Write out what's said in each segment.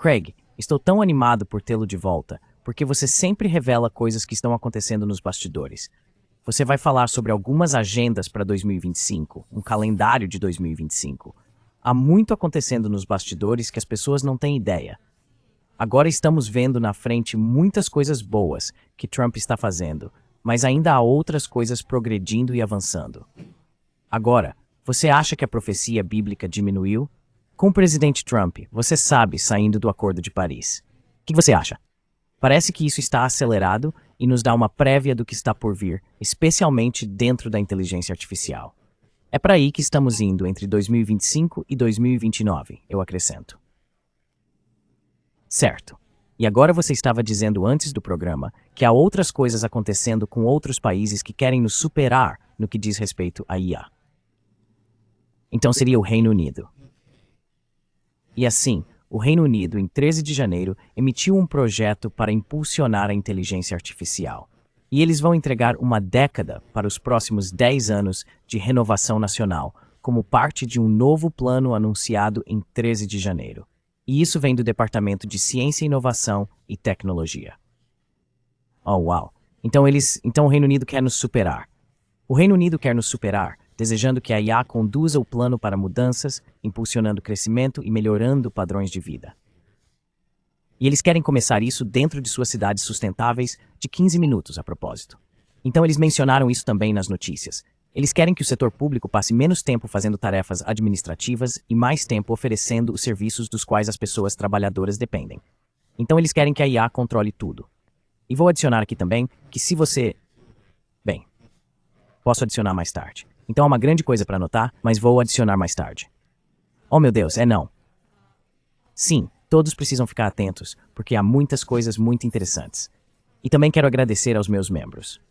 Craig, estou tão animado por tê-lo de volta, porque você sempre revela coisas que estão acontecendo nos bastidores. Você vai falar sobre algumas agendas para 2025, um calendário de 2025. Há muito acontecendo nos bastidores que as pessoas não têm ideia. Agora estamos vendo na frente muitas coisas boas que Trump está fazendo, mas ainda há outras coisas progredindo e avançando. Agora, você acha que a profecia bíblica diminuiu? Com o presidente Trump, você sabe, saindo do Acordo de Paris. O que você acha? Parece que isso está acelerado e nos dá uma prévia do que está por vir, especialmente dentro da inteligência artificial. É para aí que estamos indo entre 2025 e 2029, eu acrescento. Certo. E agora você estava dizendo antes do programa que há outras coisas acontecendo com outros países que querem nos superar no que diz respeito à IA. Então seria o Reino Unido. E assim, o Reino Unido, em 13 de janeiro, emitiu um projeto para impulsionar a inteligência artificial. E eles vão entregar uma década para os próximos 10 anos de renovação nacional, como parte de um novo plano anunciado em 13 de janeiro. E isso vem do Departamento de Ciência, Inovação e Tecnologia. Oh, uau! Então o Reino Unido quer nos superar. O Reino Unido quer nos superar, desejando que a IA conduza o plano para mudanças, impulsionando o crescimento e melhorando padrões de vida. E eles querem começar isso dentro de suas cidades sustentáveis de 15 minutos, a propósito. Então eles mencionaram isso também nas notícias. Eles querem que o setor público passe menos tempo fazendo tarefas administrativas e mais tempo oferecendo os serviços dos quais as pessoas trabalhadoras dependem. Então eles querem que a IA controle tudo. E vou adicionar aqui também que se você... Bem, posso adicionar mais tarde. Então é uma grande coisa para anotar, mas vou adicionar mais tarde. Oh meu Deus, não. Sim, todos precisam ficar atentos, porque há muitas coisas muito interessantes. E também quero agradecer aos meus membros.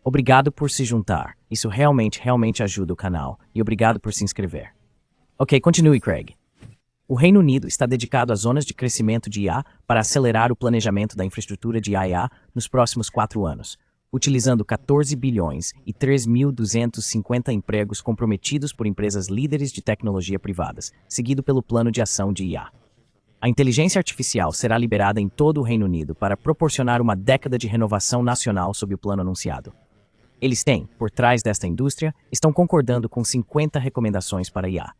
Obrigado por se juntar. Isso realmente ajuda o canal. E obrigado por se inscrever. Ok, continue, Craig. O Reino Unido está dedicado às zonas de crescimento de IA para acelerar o planejamento da infraestrutura de IA nos próximos 4 anos, utilizando 14 bilhões e 3.250 empregos comprometidos por empresas líderes de tecnologia privadas, seguido pelo Plano de Ação de IA. A inteligência artificial será liberada em todo o Reino Unido para proporcionar uma década de renovação nacional sob o plano anunciado. Eles têm, por trás desta indústria, estão concordando com 50 recomendações para IA.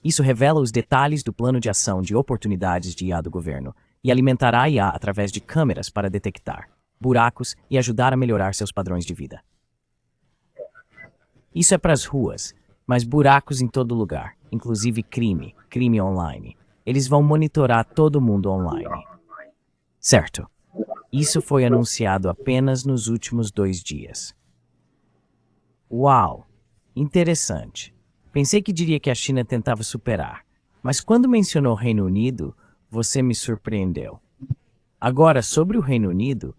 Isso revela os detalhes do plano de ação de oportunidades de IA do governo e alimentará a IA através de câmeras para detectar buracos e ajudar a melhorar seus padrões de vida. Isso é para as ruas, mas buracos em todo lugar, inclusive crime online. Eles vão monitorar todo mundo online. Certo. Isso foi anunciado apenas nos últimos 2 dias. Uau! Interessante. Pensei que diria que a China tentava superar, mas quando mencionou o Reino Unido, você me surpreendeu. Agora, sobre o Reino Unido,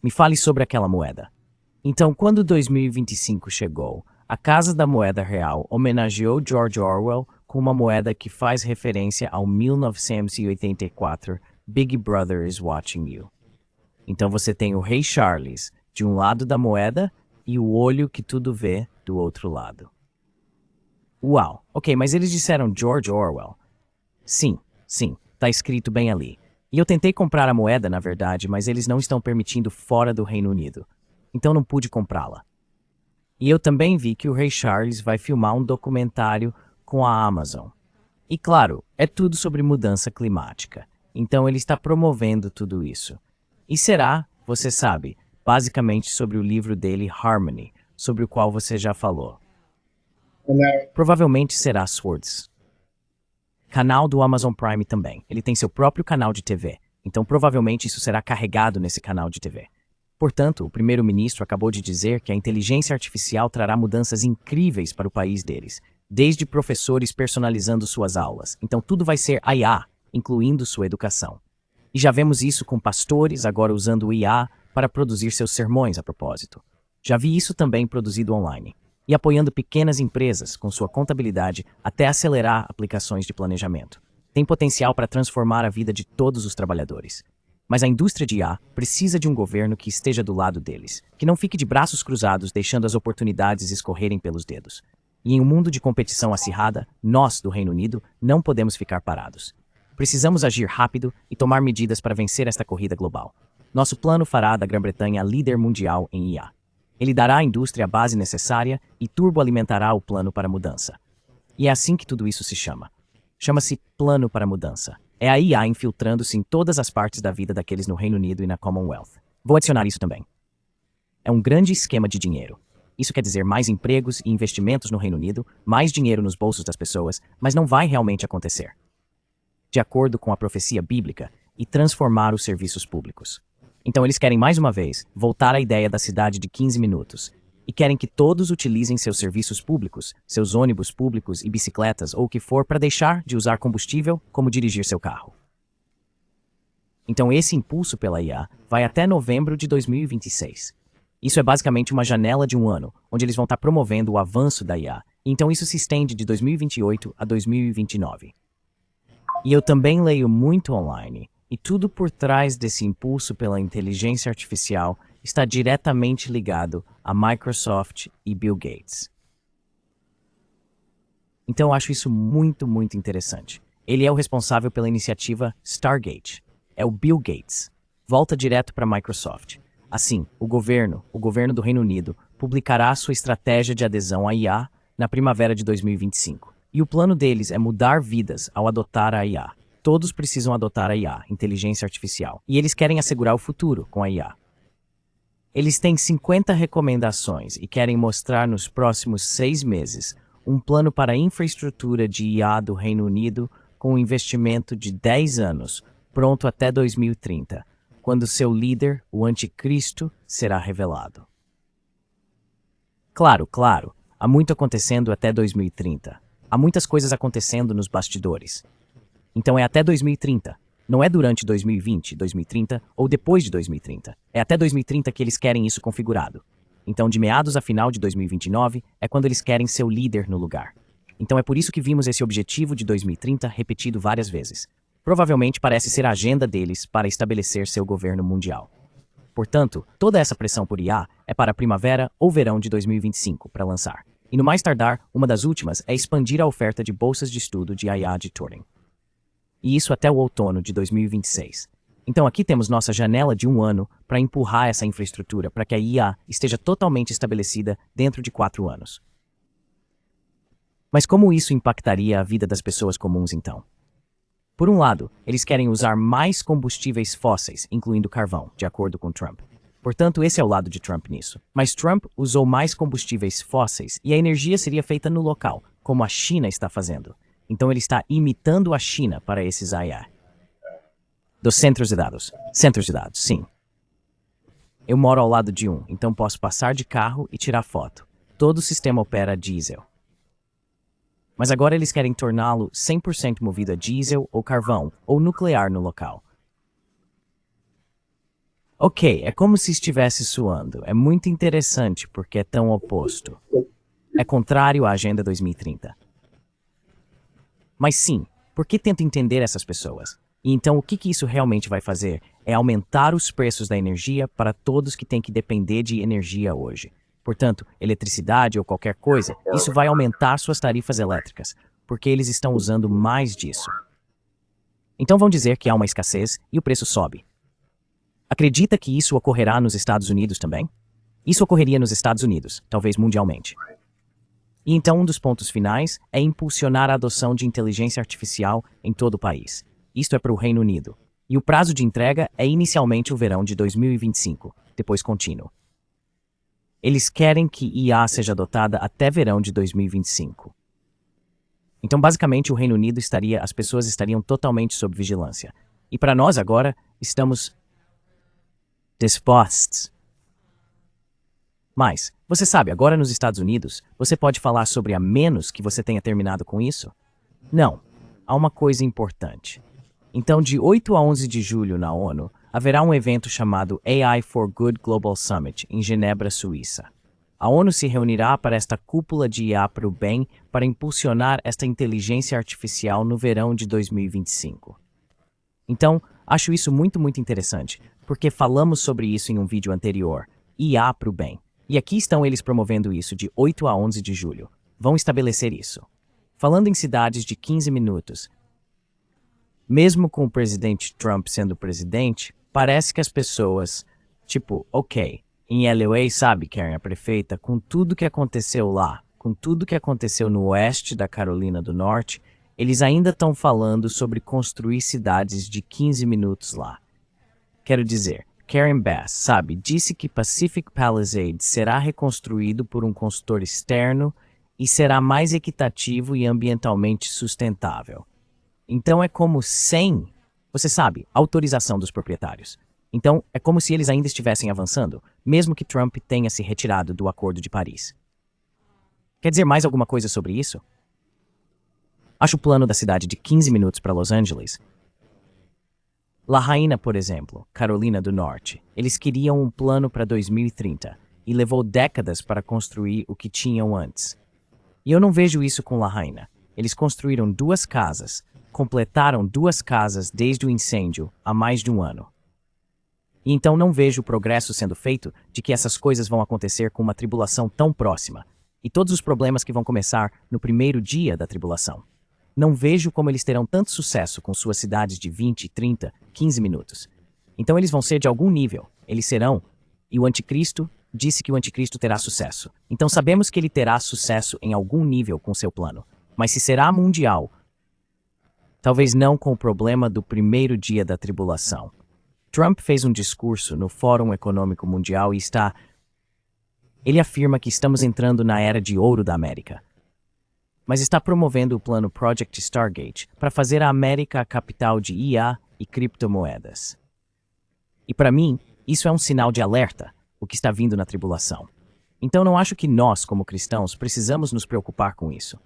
me fale sobre aquela moeda. Então, quando 2025 chegou, a Casa da Moeda Real homenageou George Orwell com uma moeda que faz referência ao 1984, Big Brother is Watching You. Então você tem o Rei Charles de um lado da moeda e o olho que tudo vê do outro lado. Uau, ok, mas eles disseram George Orwell. Sim, tá escrito bem ali. E eu tentei comprar a moeda, na verdade, mas eles não estão permitindo fora do Reino Unido. Então não pude comprá-la. E eu também vi que o Rei Charles vai filmar um documentário com a Amazon. E claro, é tudo sobre mudança climática. Então ele está promovendo tudo isso. E será, você sabe, basicamente sobre o livro dele Harmony, sobre o qual você já falou. Provavelmente será Swords. Canal do Amazon Prime também. Ele tem seu próprio canal de TV. Então provavelmente isso será carregado nesse canal de TV. Portanto, o primeiro-ministro acabou de dizer que a inteligência artificial trará mudanças incríveis para o país deles, desde professores personalizando suas aulas. Então tudo vai ser IA, incluindo sua educação. E já vemos isso com pastores agora usando o IA para produzir seus sermões a propósito. Já vi isso também produzido online. E apoiando pequenas empresas com sua contabilidade até acelerar aplicações de planejamento. Tem potencial para transformar a vida de todos os trabalhadores. Mas a indústria de IA precisa de um governo que esteja do lado deles, que não fique de braços cruzados deixando as oportunidades escorrerem pelos dedos. E em um mundo de competição acirrada, nós, do Reino Unido, não podemos ficar parados. Precisamos agir rápido e tomar medidas para vencer esta corrida global. Nosso plano fará da Grã-Bretanha líder mundial em IA. Ele dará à indústria a base necessária e turboalimentará o plano para a mudança. E é assim que tudo isso se chama. Chama-se Plano para a Mudança. É a IA infiltrando-se em todas as partes da vida daqueles no Reino Unido e na Commonwealth. Vou adicionar isso também. É um grande esquema de dinheiro. Isso quer dizer mais empregos e investimentos no Reino Unido, mais dinheiro nos bolsos das pessoas, mas não vai realmente acontecer. De acordo com a profecia bíblica, e transformar os serviços públicos. Então eles querem mais uma vez voltar à ideia da cidade de 15 minutos e querem que todos utilizem seus serviços públicos, seus ônibus públicos e bicicletas ou o que for para deixar de usar combustível como dirigir seu carro. Então esse impulso pela IA vai até novembro de 2026. Isso é basicamente uma janela de um ano, onde eles vão estar promovendo o avanço da IA, então isso se estende de 2028 a 2029. E eu também leio muito online, e tudo por trás desse impulso pela inteligência artificial está diretamente ligado a Microsoft e Bill Gates. Então eu acho isso muito, muito interessante. Ele é o responsável pela iniciativa Stargate. É o Bill Gates. Volta direto para a Microsoft. Assim, o governo do Reino Unido, publicará sua estratégia de adesão à IA na primavera de 2025. E o plano deles é mudar vidas ao adotar a IA. Todos precisam adotar a IA, inteligência artificial, e eles querem assegurar o futuro com a IA. Eles têm 50 recomendações e querem mostrar nos próximos 6 meses um plano para a infraestrutura de IA do Reino Unido com um investimento de 10 anos, pronto até 2030, quando seu líder, o Anticristo, será revelado. Claro, há muito acontecendo até 2030. Há muitas coisas acontecendo nos bastidores. Então é até 2030. Não é durante 2020, 2030 ou depois de 2030. É até 2030 que eles querem isso configurado. Então de meados a final de 2029 é quando eles querem seu líder no lugar. Então é por isso que vimos esse objetivo de 2030 repetido várias vezes. Provavelmente parece ser a agenda deles para estabelecer seu governo mundial. Portanto, toda essa pressão por IA é para a primavera ou verão de 2025 para lançar. E no mais tardar, uma das últimas é expandir a oferta de bolsas de estudo de IA de Turing. E isso até o outono de 2026. Então aqui temos nossa janela de um ano para empurrar essa infraestrutura para que a IA esteja totalmente estabelecida dentro de 4 anos. Mas como isso impactaria a vida das pessoas comuns então? Por um lado, eles querem usar mais combustíveis fósseis, incluindo carvão, de acordo com Trump. Portanto, esse é o lado de Trump nisso. Mas Trump usou mais combustíveis fósseis e a energia seria feita no local, como a China está fazendo. Então ele está imitando a China para esses AI. Dos centros de dados. Centros de dados, sim. Eu moro ao lado de um, então posso passar de carro e tirar foto. Todo o sistema opera a diesel. Mas agora eles querem torná-lo 100% movido a diesel ou carvão ou nuclear no local. Ok, é como se estivesse suando. É muito interessante porque é tão oposto. É contrário à Agenda 2030. Mas sim, por que tento entender essas pessoas? E então o que isso realmente vai fazer é aumentar os preços da energia para todos que têm que depender de energia hoje. Portanto, eletricidade ou qualquer coisa, isso vai aumentar suas tarifas elétricas, porque eles estão usando mais disso. Então vão dizer que há uma escassez e o preço sobe. Acredita que isso ocorrerá nos Estados Unidos também? Isso ocorreria nos Estados Unidos, talvez mundialmente. E então um dos pontos finais é impulsionar a adoção de inteligência artificial em todo o país. Isto é para o Reino Unido. E o prazo de entrega é inicialmente o verão de 2025, depois contínuo. Eles querem que IA seja adotada até verão de 2025. Então, basicamente, o Reino Unido as pessoas estariam totalmente sob vigilância. E para nós agora, estamos dispostos. Mas, você sabe, agora nos Estados Unidos, você pode falar sobre a menos que você tenha terminado com isso? Não. Há uma coisa importante. Então, de 8 a 11 de julho na ONU, haverá um evento chamado AI for Good Global Summit, em Genebra, Suíça. A ONU se reunirá para esta cúpula de IA para o bem para impulsionar esta inteligência artificial no verão de 2025. Então, acho isso muito, muito interessante, porque falamos sobre isso em um vídeo anterior, IA para o bem. E aqui estão eles promovendo isso de 8 a 11 de julho. Vão estabelecer isso. Falando em cidades de 15 minutos. Mesmo com o presidente Trump sendo presidente, parece que as pessoas, ok, em LA, sabe, Karen, a prefeita, com tudo que aconteceu lá, com tudo que aconteceu no oeste da Carolina do Norte, eles ainda estão falando sobre construir cidades de 15 minutos lá. Quero dizer, Karen Bass, sabe, disse que Pacific Palisades será reconstruído por um consultor externo e será mais equitativo e ambientalmente sustentável. Então é como sem, você sabe, autorização dos proprietários. Então é como se eles ainda estivessem avançando, mesmo que Trump tenha se retirado do Acordo de Paris. Quer dizer mais alguma coisa sobre isso? Acho o plano da cidade de 15 minutos para Los Angeles. Lahaina, por exemplo, Carolina do Norte, eles queriam um plano para 2030 e levou décadas para construir o que tinham antes. E eu não vejo isso com Lahaina. Eles construíram 2 casas, completaram 2 casas desde o incêndio há mais de um ano. E então não vejo o progresso sendo feito de que essas coisas vão acontecer com uma tribulação tão próxima, e todos os problemas que vão começar no primeiro dia da tribulação. Não vejo como eles terão tanto sucesso com suas cidades de 20, 30, 15 minutos. Então eles vão ser de algum nível, eles serão, e o anticristo disse que o anticristo terá sucesso. Então sabemos que ele terá sucesso em algum nível com seu plano, mas se será mundial, talvez não com o problema do primeiro dia da tribulação. Trump fez um discurso no Fórum Econômico Mundial e ele afirma que estamos entrando na era de ouro da América, mas está promovendo o plano Project Stargate para fazer a América a capital de IA e criptomoedas. E para mim, isso é um sinal de alerta, o que está vindo na tribulação. Então não acho que nós, como cristãos, precisamos nos preocupar com isso.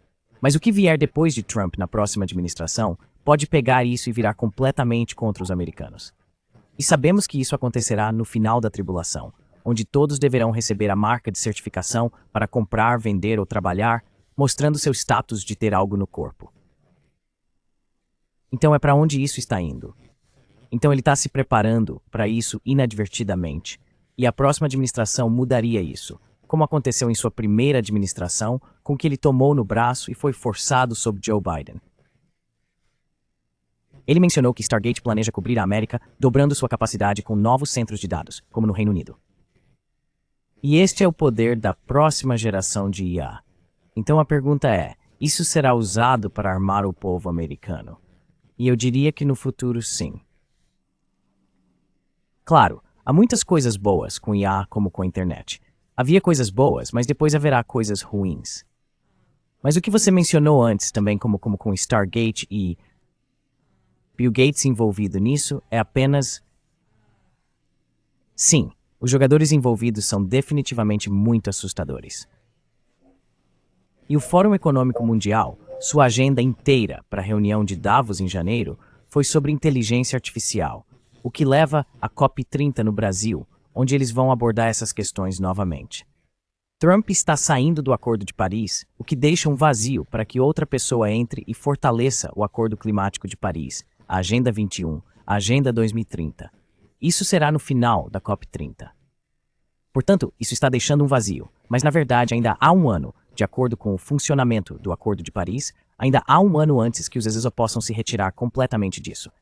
Mas o que vier depois de Trump na próxima administração pode pegar isso e virar completamente contra os americanos. E sabemos que isso acontecerá no final da tribulação, onde todos deverão receber a marca de certificação para comprar, vender ou trabalhar, mostrando seu status de ter algo no corpo. Então é para onde isso está indo. Então ele está se preparando para isso inadvertidamente, e a próxima administração mudaria isso, como aconteceu em sua primeira administração, com que ele tomou no braço e foi forçado sob Joe Biden. Ele mencionou que Stargate planeja cobrir a América, dobrando sua capacidade com novos centros de dados, como no Reino Unido. E este é o poder da próxima geração de IA. Então a pergunta é, isso será usado para armar o povo americano? E eu diria que no futuro sim. Claro, há muitas coisas boas com IA como com a internet. Havia coisas boas, mas depois haverá coisas ruins. Mas o que você mencionou antes também como com Stargate e Bill Gates envolvido nisso é apenas... Sim, os jogadores envolvidos são definitivamente muito assustadores. E o Fórum Econômico Mundial, sua agenda inteira para a reunião de Davos em janeiro, foi sobre inteligência artificial, o que leva a COP30 no Brasil, onde eles vão abordar essas questões novamente. Trump está saindo do Acordo de Paris, o que deixa um vazio para que outra pessoa entre e fortaleça o Acordo Climático de Paris, a Agenda 21, a Agenda 2030. Isso será no final da COP30. Portanto, isso está deixando um vazio, mas na verdade ainda há um ano, de acordo com o funcionamento do Acordo de Paris, ainda há um ano antes que os exércitos possam se retirar completamente disso.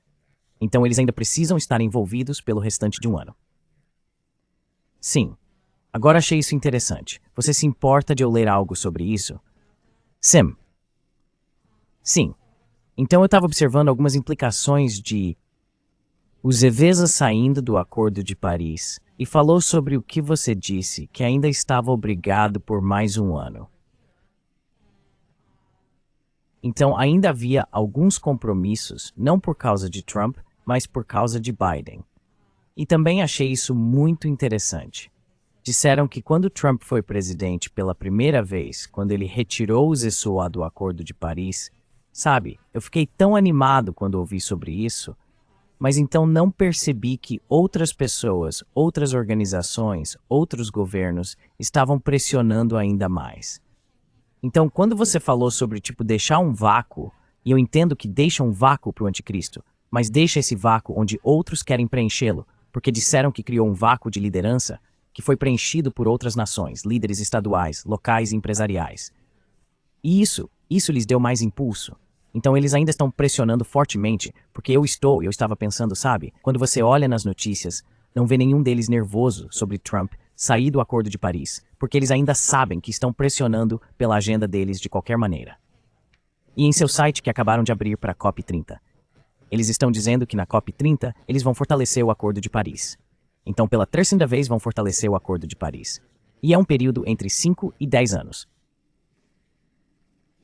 Então eles ainda precisam estar envolvidos pelo restante de um ano. Sim. Agora achei isso interessante. Você se importa de eu ler algo sobre isso? Sim. Sim. Então eu estava observando algumas implicações de os EVs saindo do Acordo de Paris e falou sobre o que você disse, que ainda estava obrigado por mais um ano. Então ainda havia alguns compromissos, não por causa de Trump, mas por causa de Biden. E também achei isso muito interessante. Disseram que quando Trump foi presidente pela primeira vez, quando ele retirou os ESOA do Acordo de Paris, sabe, eu fiquei tão animado quando ouvi sobre isso, mas então não percebi que outras pessoas, outras organizações, outros governos estavam pressionando ainda mais. Então, quando você falou sobre, deixar um vácuo, e eu entendo que deixa um vácuo para o anticristo, mas deixa esse vácuo onde outros querem preenchê-lo, porque disseram que criou um vácuo de liderança que foi preenchido por outras nações, líderes estaduais, locais e empresariais. E isso lhes deu mais impulso. Então eles ainda estão pressionando fortemente, porque eu estava pensando, sabe? Quando você olha nas notícias, não vê nenhum deles nervoso sobre Trump sair do Acordo de Paris, porque eles ainda sabem que estão pressionando pela agenda deles de qualquer maneira. E em seu site que acabaram de abrir para a COP30, eles estão dizendo que na COP30 eles vão fortalecer o Acordo de Paris. Então, pela terceira vez, vão fortalecer o Acordo de Paris. E é um período entre 5 e 10 anos.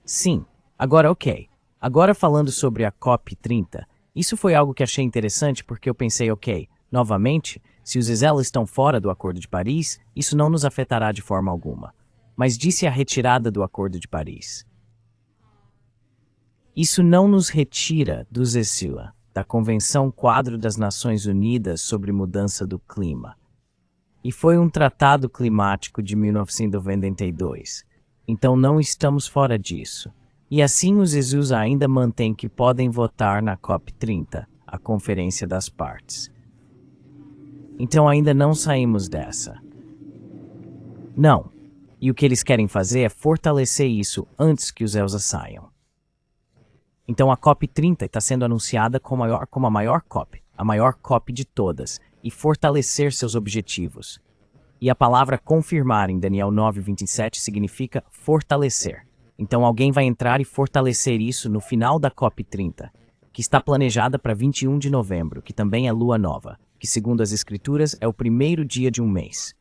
Sim, agora ok. Agora falando sobre a COP30, isso foi algo que achei interessante porque eu pensei, ok, novamente, se os Israel estão fora do Acordo de Paris, isso não nos afetará de forma alguma. Mas disse a retirada do Acordo de Paris. Isso não nos retira do ZECILA, da Convenção Quadro das Nações Unidas sobre Mudança do Clima. E foi um tratado climático de 1992. Então não estamos fora disso. E assim os Jesus ainda mantêm que podem votar na COP30, a Conferência das Partes. Então ainda não saímos dessa. Não. E o que eles querem fazer é fortalecer isso antes que os ELSA saiam. Então a COP30 está sendo anunciada como a maior COP de todas, e fortalecer seus objetivos. E a palavra confirmar em Daniel 9:27 significa fortalecer. Então alguém vai entrar e fortalecer isso no final da COP30, que está planejada para 21 de novembro, que também é lua nova, que segundo as escrituras é o primeiro dia de um mês.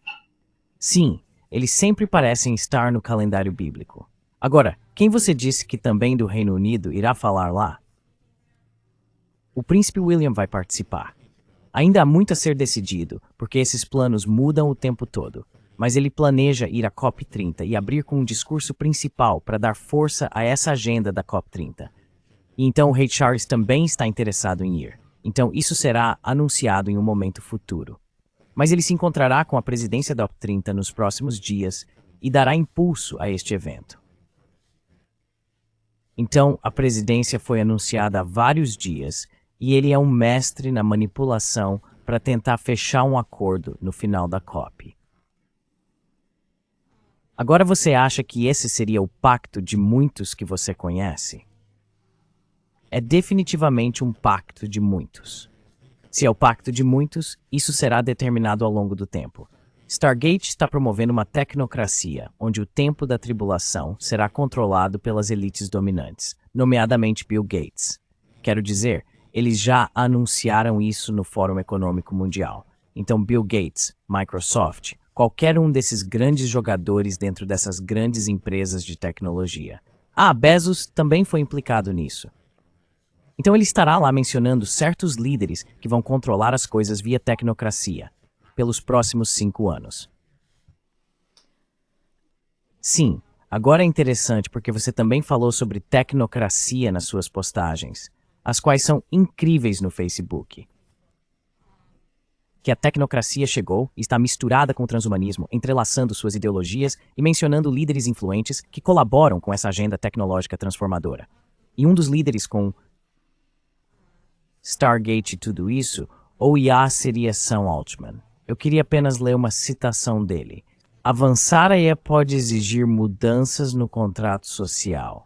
Sim, eles sempre parecem estar no calendário bíblico. Agora, quem você disse que também do Reino Unido irá falar lá? O príncipe William vai participar. Ainda há muito a ser decidido, porque esses planos mudam o tempo todo, mas ele planeja ir à COP30 e abrir com um discurso principal para dar força a essa agenda da COP30. E então o rei Charles também está interessado em ir. Então isso será anunciado em um momento futuro. Mas ele se encontrará com a presidência da COP30 nos próximos dias e dará impulso a este evento. Então a presidência foi anunciada há vários dias e ele é um mestre na manipulação para tentar fechar um acordo no final da COP. Agora você acha que esse seria o pacto de muitos que você conhece? É definitivamente um pacto de muitos. Se é o pacto de muitos, isso será determinado ao longo do tempo. Stargate está promovendo uma tecnocracia, onde o tempo da tribulação será controlado pelas elites dominantes, nomeadamente Bill Gates. Quero dizer, eles já anunciaram isso no Fórum Econômico Mundial. Então Bill Gates, Microsoft, qualquer um desses grandes jogadores dentro dessas grandes empresas de tecnologia. Bezos também foi implicado nisso. Então ele estará lá mencionando certos líderes que vão controlar as coisas via tecnocracia, pelos próximos 5 anos. Sim, agora é interessante porque você também falou sobre tecnocracia nas suas postagens, as quais são incríveis no Facebook. Que a tecnocracia chegou e está misturada com o transhumanismo, entrelaçando suas ideologias e mencionando líderes influentes que colaboram com essa agenda tecnológica transformadora. E um dos líderes com Stargate e tudo isso, ou IA seria Sam Altman. Eu queria apenas ler uma citação dele. Avançar a IA pode exigir mudanças no contrato social.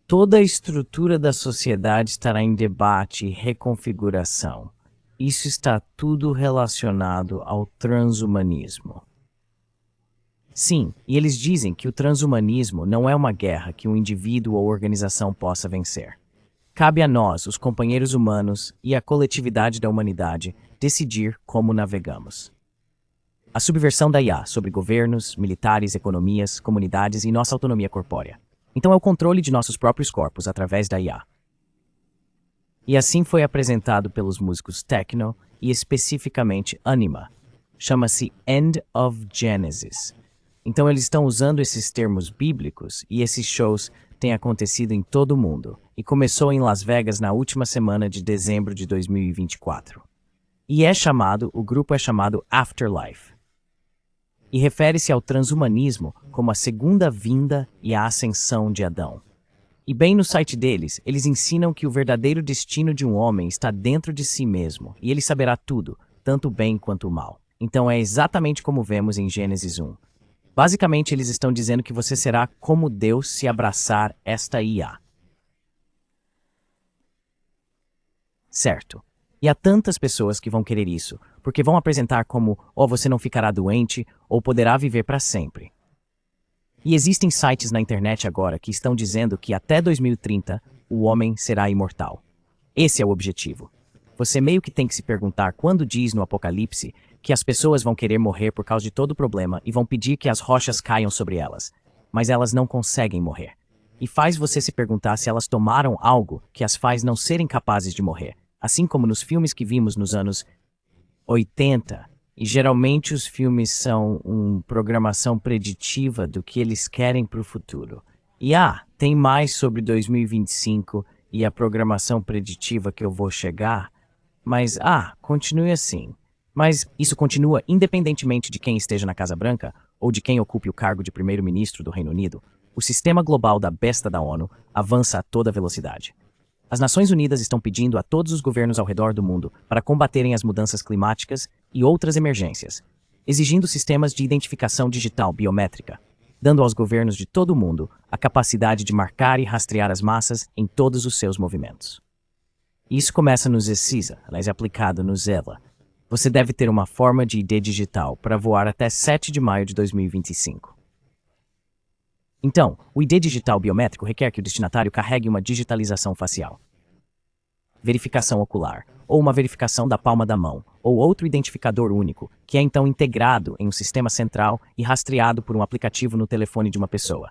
Toda a estrutura da sociedade estará em debate e reconfiguração. Isso está tudo relacionado ao transhumanismo. Sim, e eles dizem que o transhumanismo não é uma guerra que um indivíduo ou organização possa vencer. Cabe a nós, os companheiros humanos e a coletividade da humanidade, decidir como navegamos. A subversão da IA sobre governos, militares, economias, comunidades e nossa autonomia corpórea. Então é o controle de nossos próprios corpos através da IA. E assim foi apresentado pelos músicos techno e especificamente Anima. Chama-se End of Genesis. Então eles estão usando esses termos bíblicos e esses shows têm acontecido em todo o mundo e começou em Las Vegas na última semana de dezembro de 2024. E o grupo é chamado Afterlife. E refere-se ao transhumanismo como a segunda vinda e a ascensão de Adão. E bem no site deles, eles ensinam que o verdadeiro destino de um homem está dentro de si mesmo, e ele saberá tudo, tanto o bem quanto o mal. Então é exatamente como vemos em Gênesis 1. Basicamente, eles estão dizendo que você será como Deus se abraçar esta IA. Certo. E há tantas pessoas que vão querer isso, porque vão apresentar como, você não ficará doente ou poderá viver para sempre. E existem sites na internet agora que estão dizendo que até 2030 o homem será imortal. Esse é o objetivo. Você meio que tem que se perguntar quando diz no Apocalipse que as pessoas vão querer morrer por causa de todo o problema e vão pedir que as rochas caiam sobre elas, mas elas não conseguem morrer. E faz você se perguntar se elas tomaram algo que as faz não serem capazes de morrer, assim como nos filmes que vimos nos anos 80. E geralmente os filmes são uma programação preditiva do que eles querem para o futuro. E tem mais sobre 2025 e a programação preditiva que eu vou chegar, mas continue assim. Mas isso continua independentemente de quem esteja na Casa Branca ou de quem ocupe o cargo de primeiro-ministro do Reino Unido. O sistema global da besta da ONU avança a toda velocidade. As Nações Unidas estão pedindo a todos os governos ao redor do mundo para combaterem as mudanças climáticas e outras emergências, exigindo sistemas de identificação digital biométrica, dando aos governos de todo o mundo a capacidade de marcar e rastrear as massas em todos os seus movimentos. Isso começa no ZCISA, aliás, é aplicado no ZELA. Você deve ter uma forma de ID digital para voar até 7 de maio de 2025. Então, o ID digital biométrico requer que o destinatário carregue uma digitalização facial, verificação ocular, ou uma verificação da palma da mão, ou outro identificador único, que é então integrado em um sistema central e rastreado por um aplicativo no telefone de uma pessoa.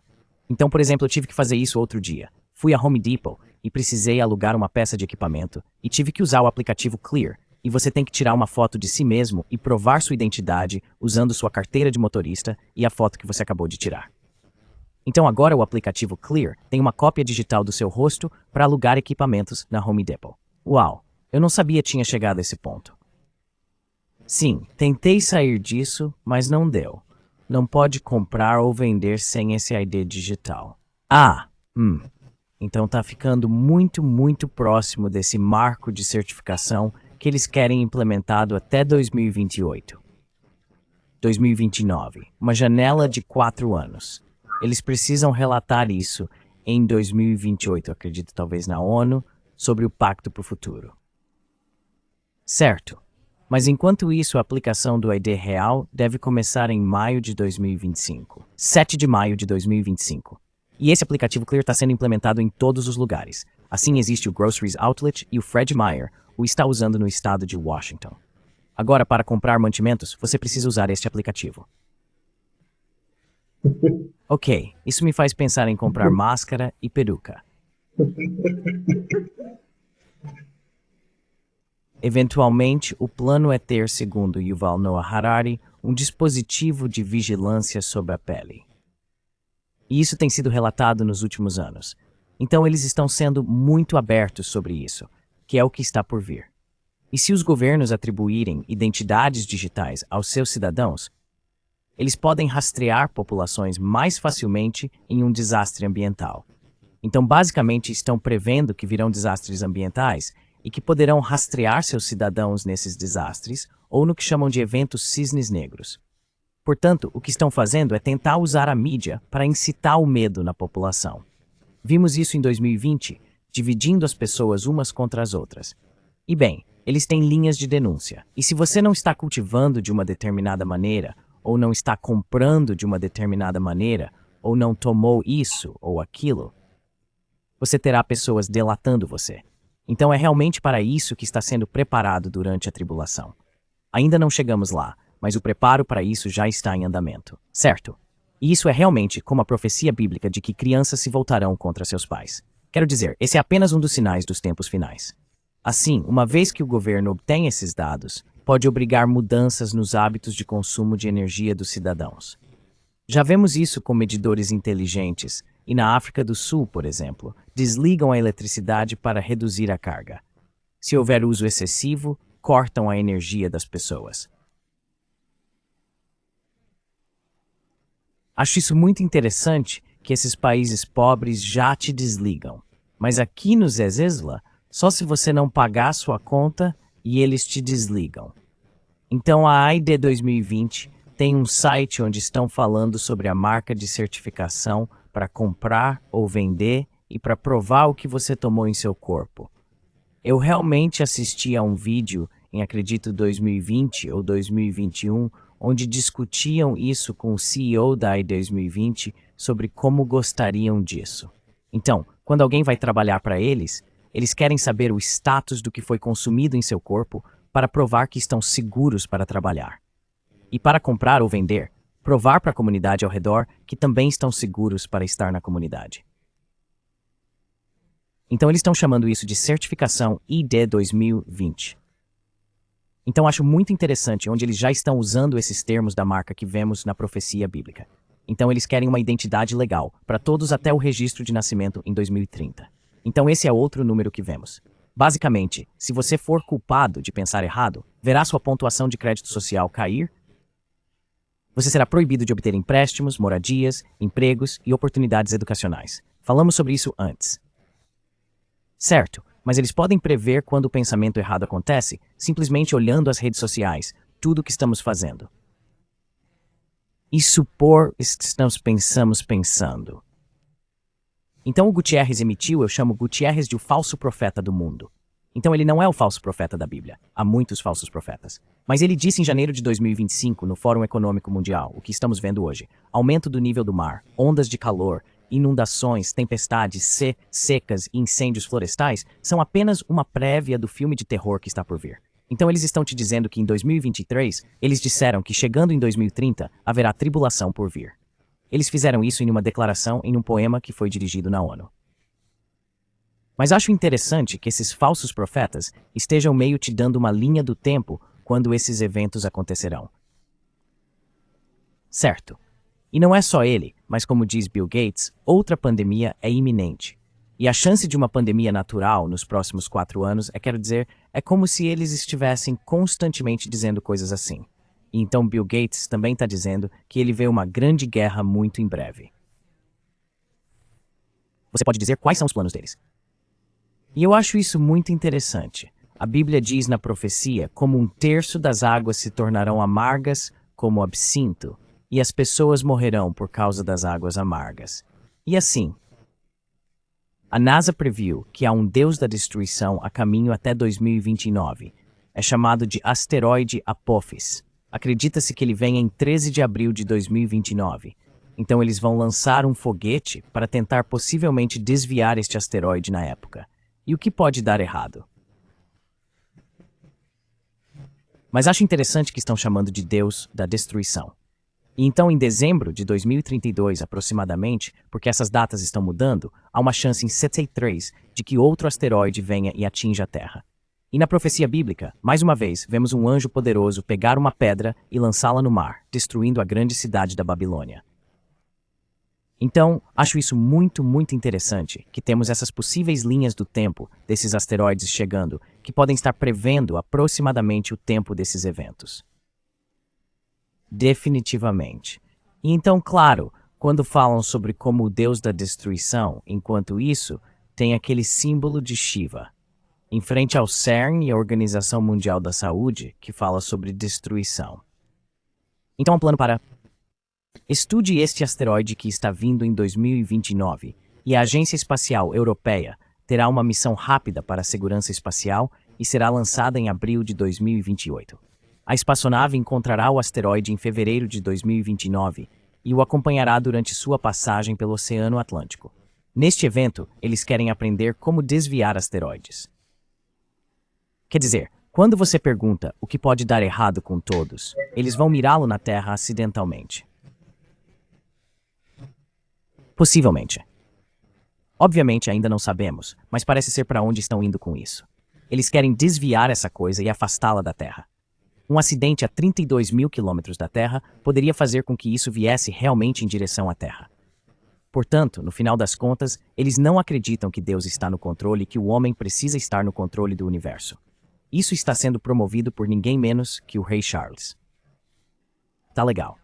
Então, por exemplo, eu tive que fazer isso outro dia. Fui a Home Depot e precisei alugar uma peça de equipamento e tive que usar o aplicativo Clear, e você tem que tirar uma foto de si mesmo e provar sua identidade usando sua carteira de motorista e a foto que você acabou de tirar. Então agora o aplicativo Clear tem uma cópia digital do seu rosto para alugar equipamentos na Home Depot. Uau, eu não sabia tinha chegado a esse ponto. Sim, tentei sair disso, mas não deu. Não pode comprar ou vender sem esse ID digital. Então tá ficando muito próximo desse marco de certificação que eles querem implementado até 2028. 2029, uma janela de 4 anos. Eles precisam relatar isso em 2028, acredito talvez na ONU, sobre o Pacto para o Futuro. Certo, mas enquanto isso a aplicação do ID real deve começar em maio de 2025. 7 de maio de 2025. E esse aplicativo Clear está sendo implementado em todos os lugares. Assim existe o Groceries Outlet e o Fred Meyer o está usando no estado de Washington. Agora, para comprar mantimentos, você precisa usar este aplicativo. Ok, isso me faz pensar em comprar máscara e peruca. Eventualmente, o plano é ter, segundo Yuval Noah Harari, um dispositivo de vigilância sobre a pele. E isso tem sido relatado nos últimos anos. Então eles estão sendo muito abertos sobre isso, que é o que está por vir. E se os governos atribuírem identidades digitais aos seus cidadãos, eles podem rastrear populações mais facilmente em um desastre ambiental. Então, basicamente, estão prevendo que virão desastres ambientais e que poderão rastrear seus cidadãos nesses desastres ou no que chamam de eventos cisnes negros. Portanto, o que estão fazendo é tentar usar a mídia para incitar o medo na população. Vimos isso em 2020, dividindo as pessoas umas contra as outras. E bem, eles têm linhas de denúncia. E se você não está cultivando de uma determinada maneira, ou não está comprando de uma determinada maneira, ou não tomou isso ou aquilo, você terá pessoas delatando você. Então é realmente para isso que está sendo preparado durante a tribulação. Ainda não chegamos lá, mas o preparo para isso já está em andamento, certo? E isso é realmente como a profecia bíblica de que crianças se voltarão contra seus pais. Quero dizer, esse é apenas um dos sinais dos tempos finais. Assim, uma vez que o governo obtém esses dados, pode obrigar mudanças nos hábitos de consumo de energia dos cidadãos. Já vemos isso com medidores inteligentes, e na África do Sul, por exemplo, desligam a eletricidade para reduzir a carga. Se houver uso excessivo, cortam a energia das pessoas. Acho isso muito interessante que esses países pobres já te desligam. Mas aqui no Zezesla, só se você não pagar sua conta e eles te desligam. Então a ID 2020 tem um site onde estão falando sobre a marca de certificação para comprar ou vender e para provar o que você tomou em seu corpo. Eu realmente assisti a um vídeo em, acredito, 2020 ou 2021, onde discutiam isso com o CEO da AI 2020 sobre como gostariam disso. Então, quando alguém vai trabalhar para eles, eles querem saber o status do que foi consumido em seu corpo para provar que estão seguros para trabalhar. E para comprar ou vender, provar para a comunidade ao redor que também estão seguros para estar na comunidade. Então eles estão chamando isso de certificação ID 2020. Então acho muito interessante onde eles já estão usando esses termos da marca que vemos na profecia bíblica. Então eles querem uma identidade legal para todos até o registro de nascimento em 2030. Então esse é outro número que vemos. Basicamente, se você for culpado de pensar errado, verá sua pontuação de crédito social cair. Você será proibido de obter empréstimos, moradias, empregos e oportunidades educacionais. Falamos sobre isso antes. Certo, mas eles podem prever quando o pensamento errado acontece, simplesmente olhando as redes sociais, tudo o que estamos fazendo. E supor que estamos pensando. Então o Gutierrez emitiu, eu chamo Gutierrez de o falso profeta do mundo. Então ele não é o falso profeta da Bíblia, há muitos falsos profetas. Mas ele disse em janeiro de 2025, no Fórum Econômico Mundial, o que estamos vendo hoje: aumento do nível do mar, ondas de calor, inundações, tempestades, secas e incêndios florestais são apenas uma prévia do filme de terror que está por vir. Então eles estão te dizendo que em 2023, eles disseram que chegando em 2030, haverá tribulação por vir. Eles fizeram isso em uma declaração em um poema que foi dirigido na ONU. Mas acho interessante que esses falsos profetas estejam meio te dando uma linha do tempo quando esses eventos acontecerão. Certo. E não é só ele, mas como diz Bill Gates, outra pandemia é iminente. E a chance de uma pandemia natural nos próximos 4 anos, é como se eles estivessem constantemente dizendo coisas assim. E então Bill Gates também está dizendo que ele vê uma grande guerra muito em breve. Você pode dizer quais são os planos deles? E eu acho isso muito interessante. A Bíblia diz na profecia como 1/3 das águas se tornarão amargas como absinto, e as pessoas morrerão por causa das águas amargas. E assim, a NASA previu que há um deus da destruição a caminho até 2029. É chamado de asteroide Apophis. Acredita-se que ele venha em 13 de abril de 2029. Então eles vão lançar um foguete para tentar possivelmente desviar este asteroide na época. E o que pode dar errado? Mas acho interessante que estão chamando de Deus da destruição. E então, em dezembro de 2032, aproximadamente, porque essas datas estão mudando, há uma chance em 73 de que outro asteroide venha e atinja a Terra. E na profecia bíblica, mais uma vez, vemos um anjo poderoso pegar uma pedra e lançá-la no mar, destruindo a grande cidade da Babilônia. Então, acho isso muito, muito interessante, que temos essas possíveis linhas do tempo desses asteroides chegando, que podem estar prevendo aproximadamente o tempo desses eventos. Definitivamente. E então, claro, quando falam sobre como o Deus da destruição, enquanto isso, tem aquele símbolo de Shiva, em frente ao CERN e a Organização Mundial da Saúde, que fala sobre destruição. Então, um plano para... Estude este asteroide que está vindo em 2029, e a Agência Espacial Europeia terá uma missão rápida para a segurança espacial e será lançada em abril de 2028. A espaçonave encontrará o asteroide em fevereiro de 2029 e o acompanhará durante sua passagem pelo Oceano Atlântico. Neste evento, eles querem aprender como desviar asteroides. Quer dizer, quando você pergunta o que pode dar errado com todos, eles vão mirá-lo na Terra acidentalmente. Possivelmente. Obviamente ainda não sabemos, mas parece ser para onde estão indo com isso. Eles querem desviar essa coisa e afastá-la da Terra. Um acidente a 32 mil quilômetros da Terra poderia fazer com que isso viesse realmente em direção à Terra. Portanto, no final das contas, eles não acreditam que Deus está no controle e que o homem precisa estar no controle do universo. Isso está sendo promovido por ninguém menos que o Rei Charles. Tá legal.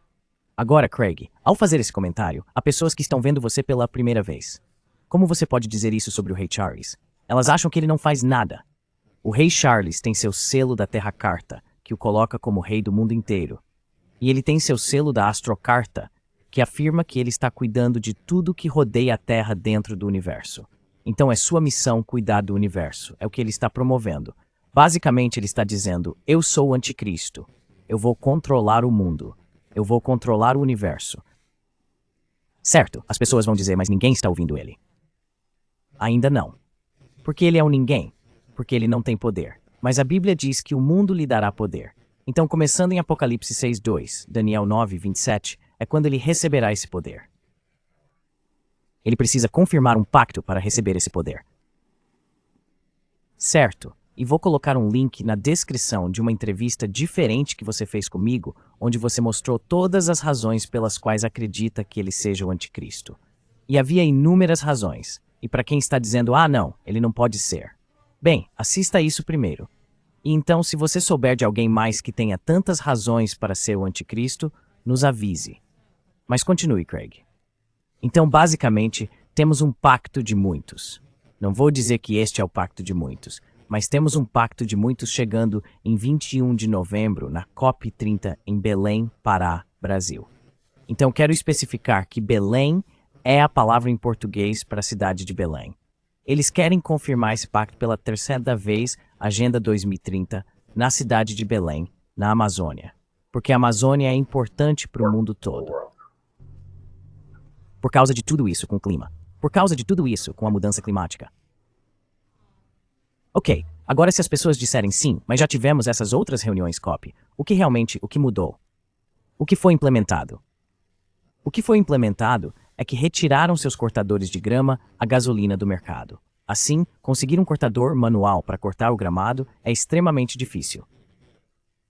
Agora, Craig, ao fazer esse comentário, há pessoas que estão vendo você pela primeira vez. Como você pode dizer isso sobre o Rei Charles? Elas acham que ele não faz nada. O Rei Charles tem seu selo da Terra Carta, que o coloca como rei do mundo inteiro. E ele tem seu selo da Astrocarta, que afirma que ele está cuidando de tudo que rodeia a Terra dentro do universo. Então é sua missão cuidar do universo. É o que ele está promovendo. Basicamente, ele está dizendo, eu sou o anticristo. Eu vou controlar o mundo. Eu vou controlar o universo. Certo, as pessoas vão dizer, mas ninguém está ouvindo ele. Ainda não. Porque ele é um ninguém. Porque ele não tem poder. Mas a Bíblia diz que o mundo lhe dará poder. Então, começando em Apocalipse 6:2, Daniel 9:27, é quando ele receberá esse poder. Ele precisa confirmar um pacto para receber esse poder. Certo, e vou colocar um link na descrição de uma entrevista diferente que você fez comigo, onde você mostrou todas as razões pelas quais acredita que ele seja o anticristo. E havia inúmeras razões. E para quem está dizendo, não, ele não pode ser. Bem, assista isso primeiro. E então, se você souber de alguém mais que tenha tantas razões para ser o anticristo, nos avise. Mas continue, Craig. Então, basicamente, temos um pacto de muitos. Não vou dizer que este é o pacto de muitos, mas temos um pacto de muitos chegando em 21 de novembro, na COP30, em Belém, Pará, Brasil. Então, quero especificar que Belém é a palavra em português para a cidade de Belém. Eles querem confirmar esse pacto pela terceira vez, Agenda 2030, na cidade de Belém, na Amazônia. Porque a Amazônia é importante para o mundo todo. Por causa de tudo isso com o clima. Por causa de tudo isso com a mudança climática. Ok, agora se as pessoas disserem sim, mas já tivemos essas outras reuniões COP, o que mudou? O que foi implementado? O que foi implementado é que retiraram seus cortadores de grama a gasolina do mercado. Assim, conseguir um cortador manual para cortar o gramado é extremamente difícil.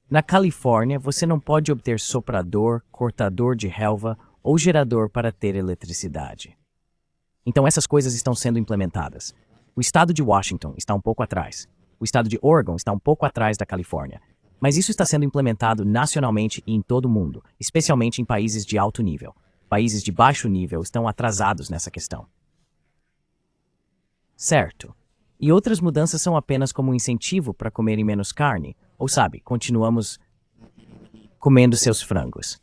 Na Califórnia, você não pode obter soprador, cortador de relva ou gerador para ter eletricidade. Então essas coisas estão sendo implementadas. O estado de Washington está um pouco atrás. O estado de Oregon está um pouco atrás da Califórnia. Mas isso está sendo implementado nacionalmente e em todo o mundo, especialmente em países de alto nível. Países de baixo nível estão atrasados nessa questão. Certo. E outras mudanças são apenas como um incentivo para comerem menos carne, ou continuamos comendo seus frangos.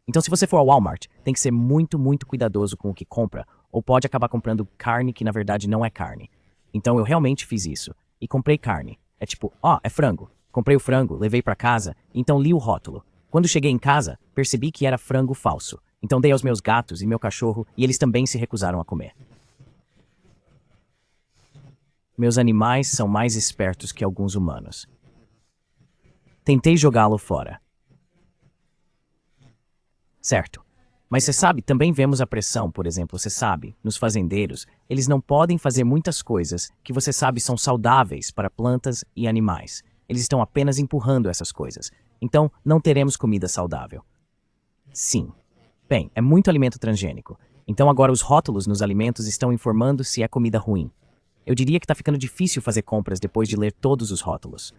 Então, se você for ao Walmart, tem que ser muito, muito cuidadoso com o que compra, ou pode acabar comprando carne que na verdade não é carne. Então, eu realmente fiz isso, e comprei carne. É tipo, é frango. Comprei o frango, levei para casa, então li o rótulo. Quando cheguei em casa, percebi que era frango falso. Então dei aos meus gatos e meu cachorro, e eles também se recusaram a comer. Meus animais são mais espertos que alguns humanos. Tentei jogá-lo fora. Certo. Mas você sabe, também vemos a pressão, por exemplo, você sabe, nos fazendeiros, eles não podem fazer muitas coisas que você sabe são saudáveis para plantas e animais. Eles estão apenas empurrando essas coisas. Então, não teremos comida saudável. Sim. Bem, é muito alimento transgênico. Então agora os rótulos nos alimentos estão informando se é comida ruim. Eu diria que está ficando difícil fazer compras depois de ler todos os rótulos.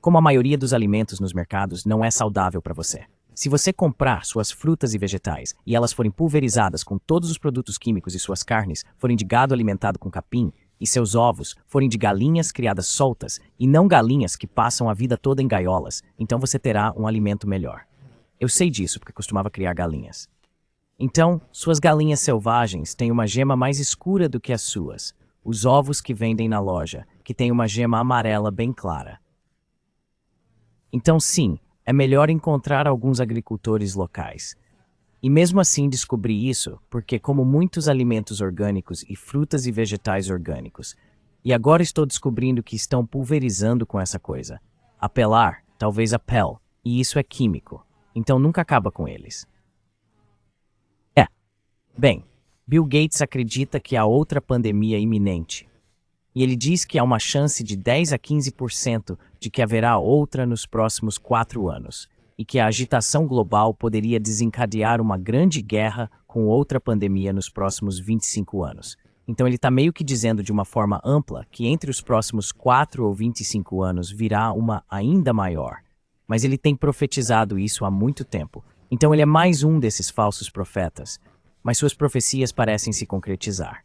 Como a maioria dos alimentos nos mercados não é saudável para você. Se você comprar suas frutas e vegetais e elas forem pulverizadas com todos os produtos químicos e suas carnes forem de gado alimentado com capim e seus ovos forem de galinhas criadas soltas e não galinhas que passam a vida toda em gaiolas, então você terá um alimento melhor. Eu sei disso porque costumava criar galinhas. Então, suas galinhas selvagens têm uma gema mais escura do que as suas. Os ovos que vendem na loja, que têm uma gema amarela bem clara. Então sim, é melhor encontrar alguns agricultores locais. E mesmo assim descobri isso porque como muitos alimentos orgânicos e frutas e vegetais orgânicos. E agora estou descobrindo que estão pulverizando com essa coisa. Apelar, talvez apel, e isso é químico. Então nunca acaba com eles. Bem, Bill Gates acredita que há outra pandemia iminente. E ele diz que há uma chance de 10 a 15% de que haverá outra nos próximos 4 anos, e que a agitação global poderia desencadear uma grande guerra com outra pandemia nos próximos 25 anos. Então ele está meio que dizendo de uma forma ampla que entre os próximos 4 ou 25 anos virá uma ainda maior. Mas ele tem profetizado isso há muito tempo. Então ele é mais um desses falsos profetas. Mas suas profecias parecem se concretizar.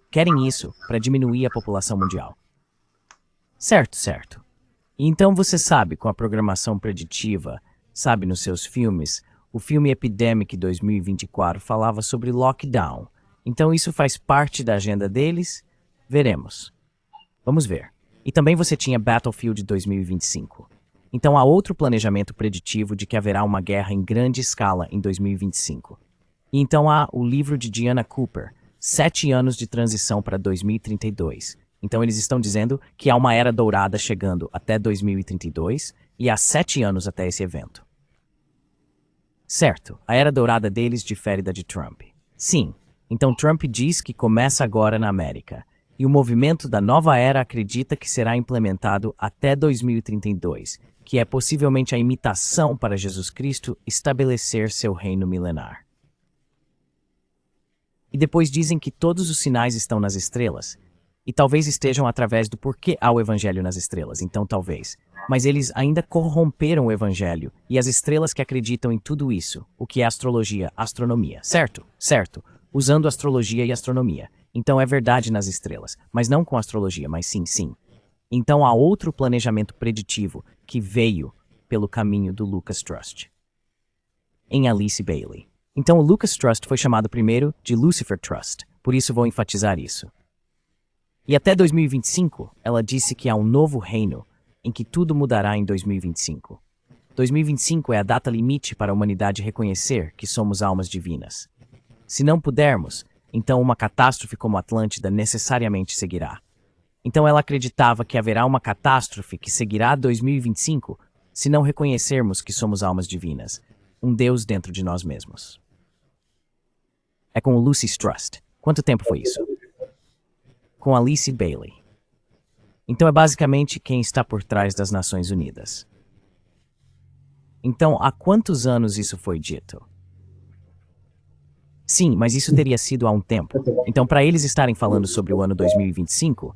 Querem isso para diminuir a população mundial. Certo. E então você sabe, com a programação preditiva, sabe nos seus filmes, o filme Epidemic 2024 falava sobre lockdown, Então isso faz parte da agenda deles? Veremos. Vamos ver. E também você tinha Battlefield 2025. Então há outro planejamento preditivo de que haverá uma guerra em grande escala em 2025. E então há o livro de Diana Cooper, 7 anos de transição para 2032. Então eles estão dizendo que há uma era dourada chegando até 2032 e há 7 anos até esse evento. Certo, a era dourada deles difere da de Trump. Sim, então Trump diz que começa agora na América. E o movimento da nova era acredita que será implementado até 2032, que é possivelmente a imitação para Jesus Cristo estabelecer seu reino milenar. E depois dizem que todos os sinais estão nas estrelas, e talvez estejam através do porquê há o evangelho nas estrelas, então talvez. Mas eles ainda corromperam o evangelho e as estrelas que acreditam em tudo isso, o que é astrologia, astronomia, certo? Certo, usando astrologia e astronomia. Então é verdade nas estrelas, mas não com astrologia, mas sim. Então há outro planejamento preditivo que veio pelo caminho do Lucas Trust. Em Alice Bailey. Então o Lucas Trust foi chamado primeiro de Lucifer Trust, por isso vou enfatizar isso. E até 2025, ela disse que há um novo reino em que tudo mudará em 2025. 2025 é a data limite para a humanidade reconhecer que somos almas divinas. Se não pudermos, então uma catástrofe como Atlântida necessariamente seguirá. Então ela acreditava que haverá uma catástrofe que seguirá 2025 se não reconhecermos que somos almas divinas, um Deus dentro de nós mesmos. É com o Lucy's Trust. Quanto tempo foi isso? Com Alice Bailey. Então é basicamente quem está por trás das Nações Unidas. Então, há quantos anos isso foi dito? Sim, mas isso teria sido há um tempo. Então, para eles estarem falando sobre o ano 2025,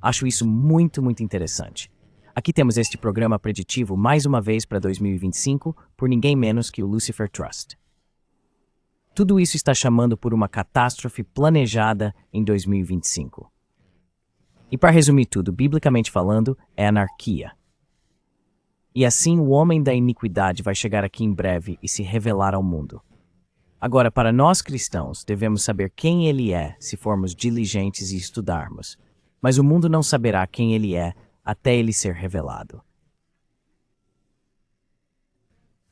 acho isso muito interessante. Aqui temos este programa preditivo mais uma vez para 2025 por ninguém menos que o Lucifer Trust. Tudo isso está chamando por uma catástrofe planejada em 2025. E para resumir tudo, biblicamente falando, é anarquia. E assim o homem da iniquidade vai chegar aqui em breve e se revelar ao mundo. Agora, para nós cristãos, devemos saber quem ele é se formos diligentes e estudarmos. Mas o mundo não saberá quem ele é até ele ser revelado.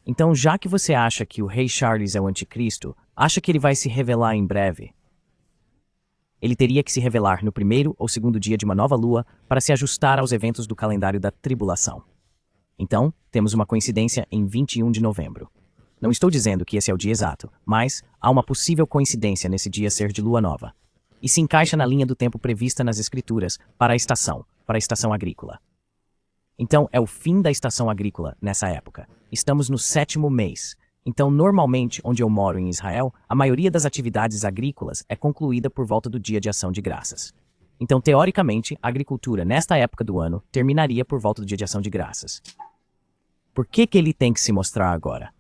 Então, já que você acha que o Rei Charles é o anticristo, acha que ele vai se revelar em breve? Ele teria que se revelar no primeiro ou segundo dia de uma nova lua para se ajustar aos eventos do calendário da tribulação. Então, temos uma coincidência em 21 de novembro. Não estou dizendo que esse é o dia exato, mas há uma possível coincidência nesse dia ser de lua nova. E se encaixa na linha do tempo prevista nas escrituras para a estação agrícola. Então, é o fim da estação agrícola nessa época. Estamos no 7º mês. Então, normalmente, onde eu moro em Israel, a maioria das atividades agrícolas é concluída por volta do Dia de Ação de Graças. Então, teoricamente, a agricultura, nesta época do ano, terminaria por volta do Dia de Ação de Graças. Por que ele tem que se mostrar agora?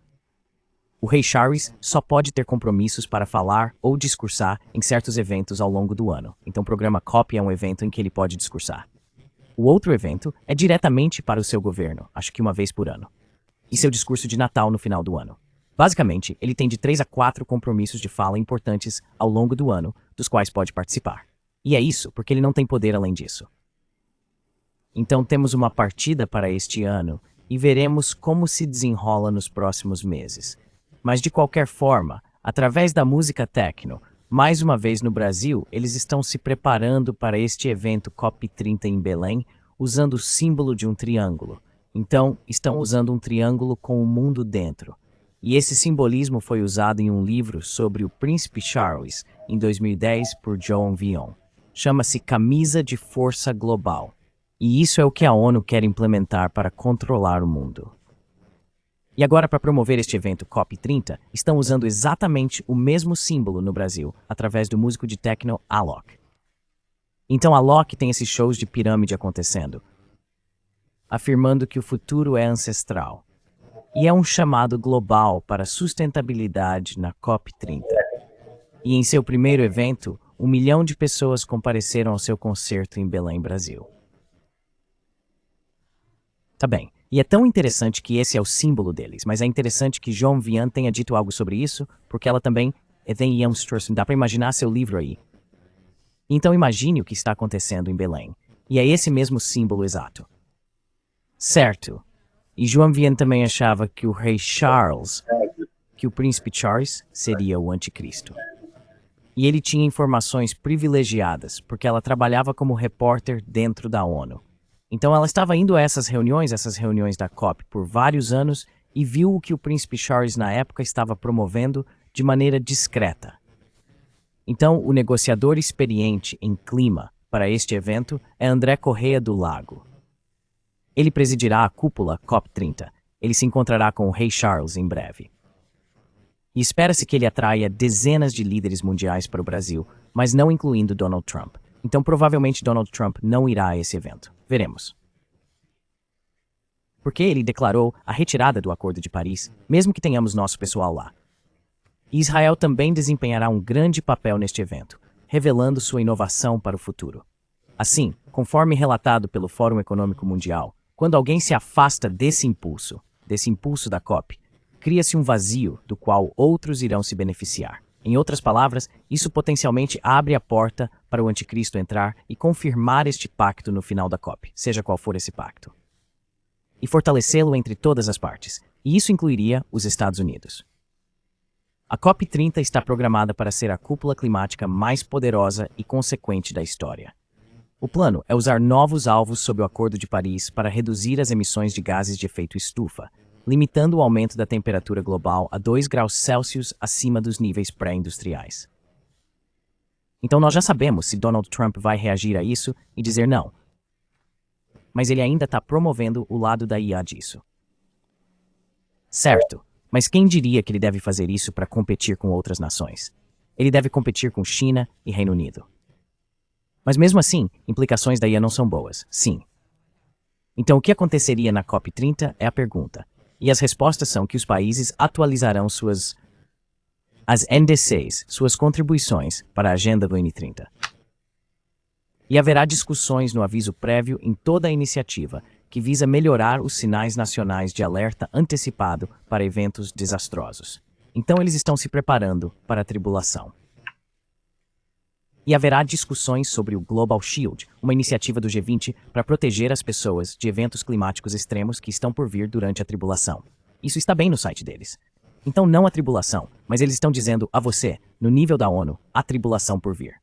O Rei Charles só pode ter compromissos para falar ou discursar em certos eventos ao longo do ano. Então, o programa COP é um evento em que ele pode discursar. O outro evento é diretamente para o seu governo, acho que uma vez por ano. E seu discurso de Natal no final do ano. Basicamente, ele tem de 3 a 4 compromissos de fala importantes ao longo do ano, dos quais pode participar. E é isso, porque ele não tem poder além disso. Então temos uma partida para este ano e veremos como se desenrola nos próximos meses. Mas de qualquer forma, através da música techno, mais uma vez no Brasil, eles estão se preparando para este evento COP30 em Belém, usando o símbolo de um triângulo. Então, estão usando um triângulo com o mundo dentro. E esse simbolismo foi usado em um livro sobre o Príncipe Charles, em 2010, por Joan Vion. Chama-se Camisa de Força Global. E isso é o que a ONU quer implementar para controlar o mundo. E agora, para promover este evento COP30, estão usando exatamente o mesmo símbolo no Brasil, através do músico de techno Alok. Então Alok tem esses shows de pirâmide acontecendo, afirmando que o futuro é ancestral. E é um chamado global para sustentabilidade na COP30. E em seu primeiro evento, 1 milhão de pessoas compareceram ao seu concerto em Belém, Brasil. Tá bem. E é tão interessante que esse é o símbolo deles, mas é interessante que Joan Vian tenha dito algo sobre isso, porque ela também Dá para imaginar seu livro aí. Então imagine o que está acontecendo em Belém. E é esse mesmo símbolo exato. Certo. E João Vian também achava que o rei Charles, que o príncipe Charles, seria o anticristo. E ele tinha informações privilegiadas, porque ela trabalhava como repórter dentro da ONU. Então ela estava indo a essas reuniões da COP por vários anos e viu o que o príncipe Charles na época estava promovendo de maneira discreta. Então o negociador experiente em clima para este evento é André Correia do Lago. Ele presidirá a cúpula COP30. Ele se encontrará com o rei Charles em breve. E espera-se que ele atraia dezenas de líderes mundiais para o Brasil, mas não incluindo Donald Trump. Então provavelmente Donald Trump não irá a esse evento. Veremos. Porque ele declarou a retirada do Acordo de Paris, mesmo que tenhamos nosso pessoal lá. E Israel também desempenhará um grande papel neste evento, revelando sua inovação para o futuro. Assim, conforme relatado pelo Fórum Econômico Mundial, quando alguém se afasta desse impulso da COP, cria-se um vazio do qual outros irão se beneficiar. Em outras palavras, isso potencialmente abre a porta para o anticristo entrar e confirmar este pacto no final da COP, seja qual for esse pacto. E fortalecê-lo entre todas as partes, e isso incluiria os Estados Unidos. A COP30 está programada para ser a cúpula climática mais poderosa e consequente da história. O plano é usar novos alvos sob o Acordo de Paris para reduzir as emissões de gases de efeito estufa, limitando o aumento da temperatura global a 2 graus Celsius acima dos níveis pré-industriais. Então nós já sabemos se Donald Trump vai reagir a isso e dizer não. Mas ele ainda está promovendo o lado da IA disso. Certo, mas quem diria que ele deve fazer isso para competir com outras nações? Ele deve competir com China e Reino Unido. Mas mesmo assim, implicações da IA não são boas, sim. Então o que aconteceria na COP30 é a pergunta. E as respostas são que os países atualizarão as NDCs, suas contribuições para a agenda do N30. E haverá discussões no aviso prévio em toda a iniciativa, que visa melhorar os sinais nacionais de alerta antecipado para eventos desastrosos. Então eles estão se preparando para a tribulação. E haverá discussões sobre o Global Shield, uma iniciativa do G20 para proteger as pessoas de eventos climáticos extremos que estão por vir durante a tribulação. Isso está bem no site deles. Então não a tribulação, mas eles estão dizendo a você, no nível da ONU, a tribulação por vir.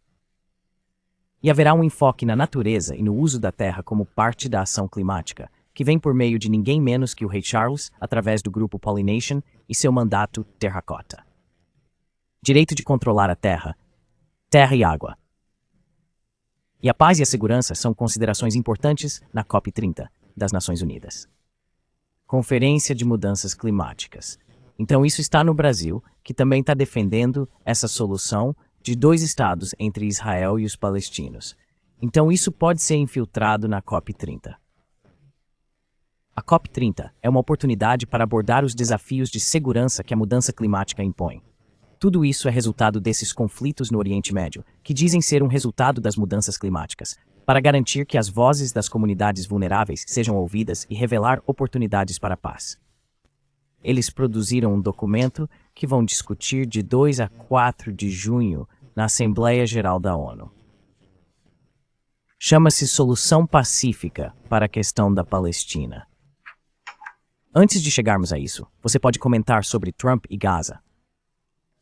E haverá um enfoque na natureza e no uso da terra como parte da ação climática, que vem por meio de ninguém menos que o rei Charles, através do grupo Pollination e seu mandato Terracota. Direito de controlar a terra e água. E a paz e a segurança são considerações importantes na COP30 das Nações Unidas. Conferência de Mudanças Climáticas. Então isso está no Brasil, que também está defendendo essa solução de 2 estados entre Israel e os palestinos. Então isso pode ser infiltrado na COP30. A COP30 é uma oportunidade para abordar os desafios de segurança que a mudança climática impõe. Tudo isso é resultado desses conflitos no Oriente Médio, que dizem ser um resultado das mudanças climáticas, para garantir que as vozes das comunidades vulneráveis sejam ouvidas e revelar oportunidades para a paz. Eles produziram um documento que vão discutir de 2 a 4 de junho na Assembleia Geral da ONU. Chama-se Solução Pacífica para a Questão da Palestina. Antes de chegarmos a isso, você pode comentar sobre Trump e Gaza.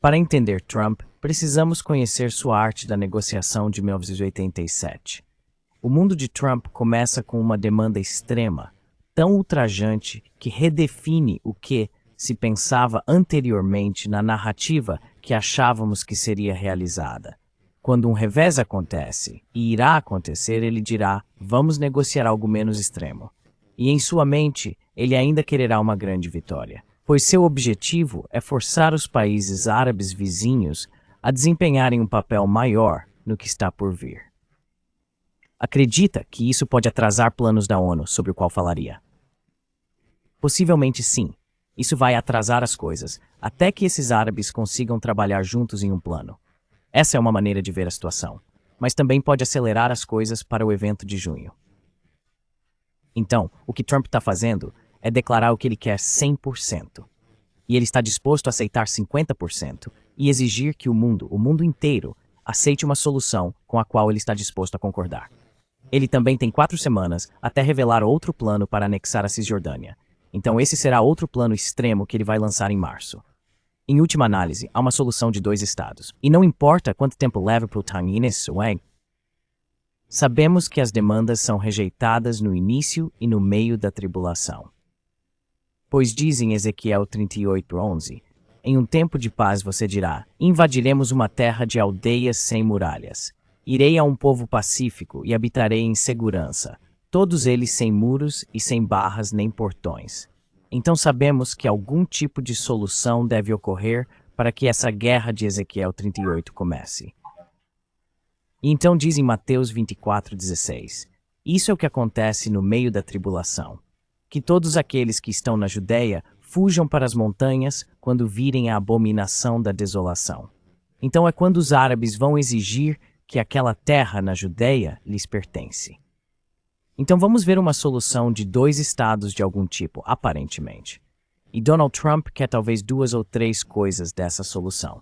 Para entender Trump, precisamos conhecer sua arte da negociação de 1987. O mundo de Trump começa com uma demanda extrema, tão ultrajante que redefine o que se pensava anteriormente na narrativa que achávamos que seria realizada. Quando um revés acontece, e irá acontecer, ele dirá, vamos negociar algo menos extremo. E em sua mente, ele ainda quererá uma grande vitória, pois seu objetivo é forçar os países árabes vizinhos a desempenharem um papel maior no que está por vir. Acredita que isso pode atrasar planos da ONU sobre o qual falaria? Possivelmente sim. Isso vai atrasar as coisas, até que esses árabes consigam trabalhar juntos em um plano. Essa é uma maneira de ver a situação, mas também pode acelerar as coisas para o evento de junho. Então, o que Trump está fazendo é declarar o que ele quer 100%. E ele está disposto a aceitar 50% e exigir que o mundo inteiro, aceite uma solução com a qual ele está disposto a concordar. Ele também tem 4 semanas até revelar outro plano para anexar a Cisjordânia. Então esse será outro plano extremo que ele vai lançar em março. Em última análise, há uma solução de 2 estados. E não importa quanto tempo leva para o Tangin Swang, sabemos que as demandas são rejeitadas no início e no meio da tribulação. Pois diz em Ezequiel 38:11, em um tempo de paz você dirá, invadiremos uma terra de aldeias sem muralhas. Irei a um povo pacífico e habitarei em segurança, todos eles sem muros e sem barras nem portões. Então sabemos que algum tipo de solução deve ocorrer para que essa guerra de Ezequiel 38 comece. E então diz em Mateus 24:16, isso é o que acontece no meio da tribulação, que todos aqueles que estão na Judeia fujam para as montanhas quando virem a abominação da desolação. Então é quando os árabes vão exigir que aquela terra na Judeia lhes pertence. Então vamos ver uma solução de 2 estados de algum tipo, aparentemente. E Donald Trump quer talvez 2 ou 3 coisas dessa solução.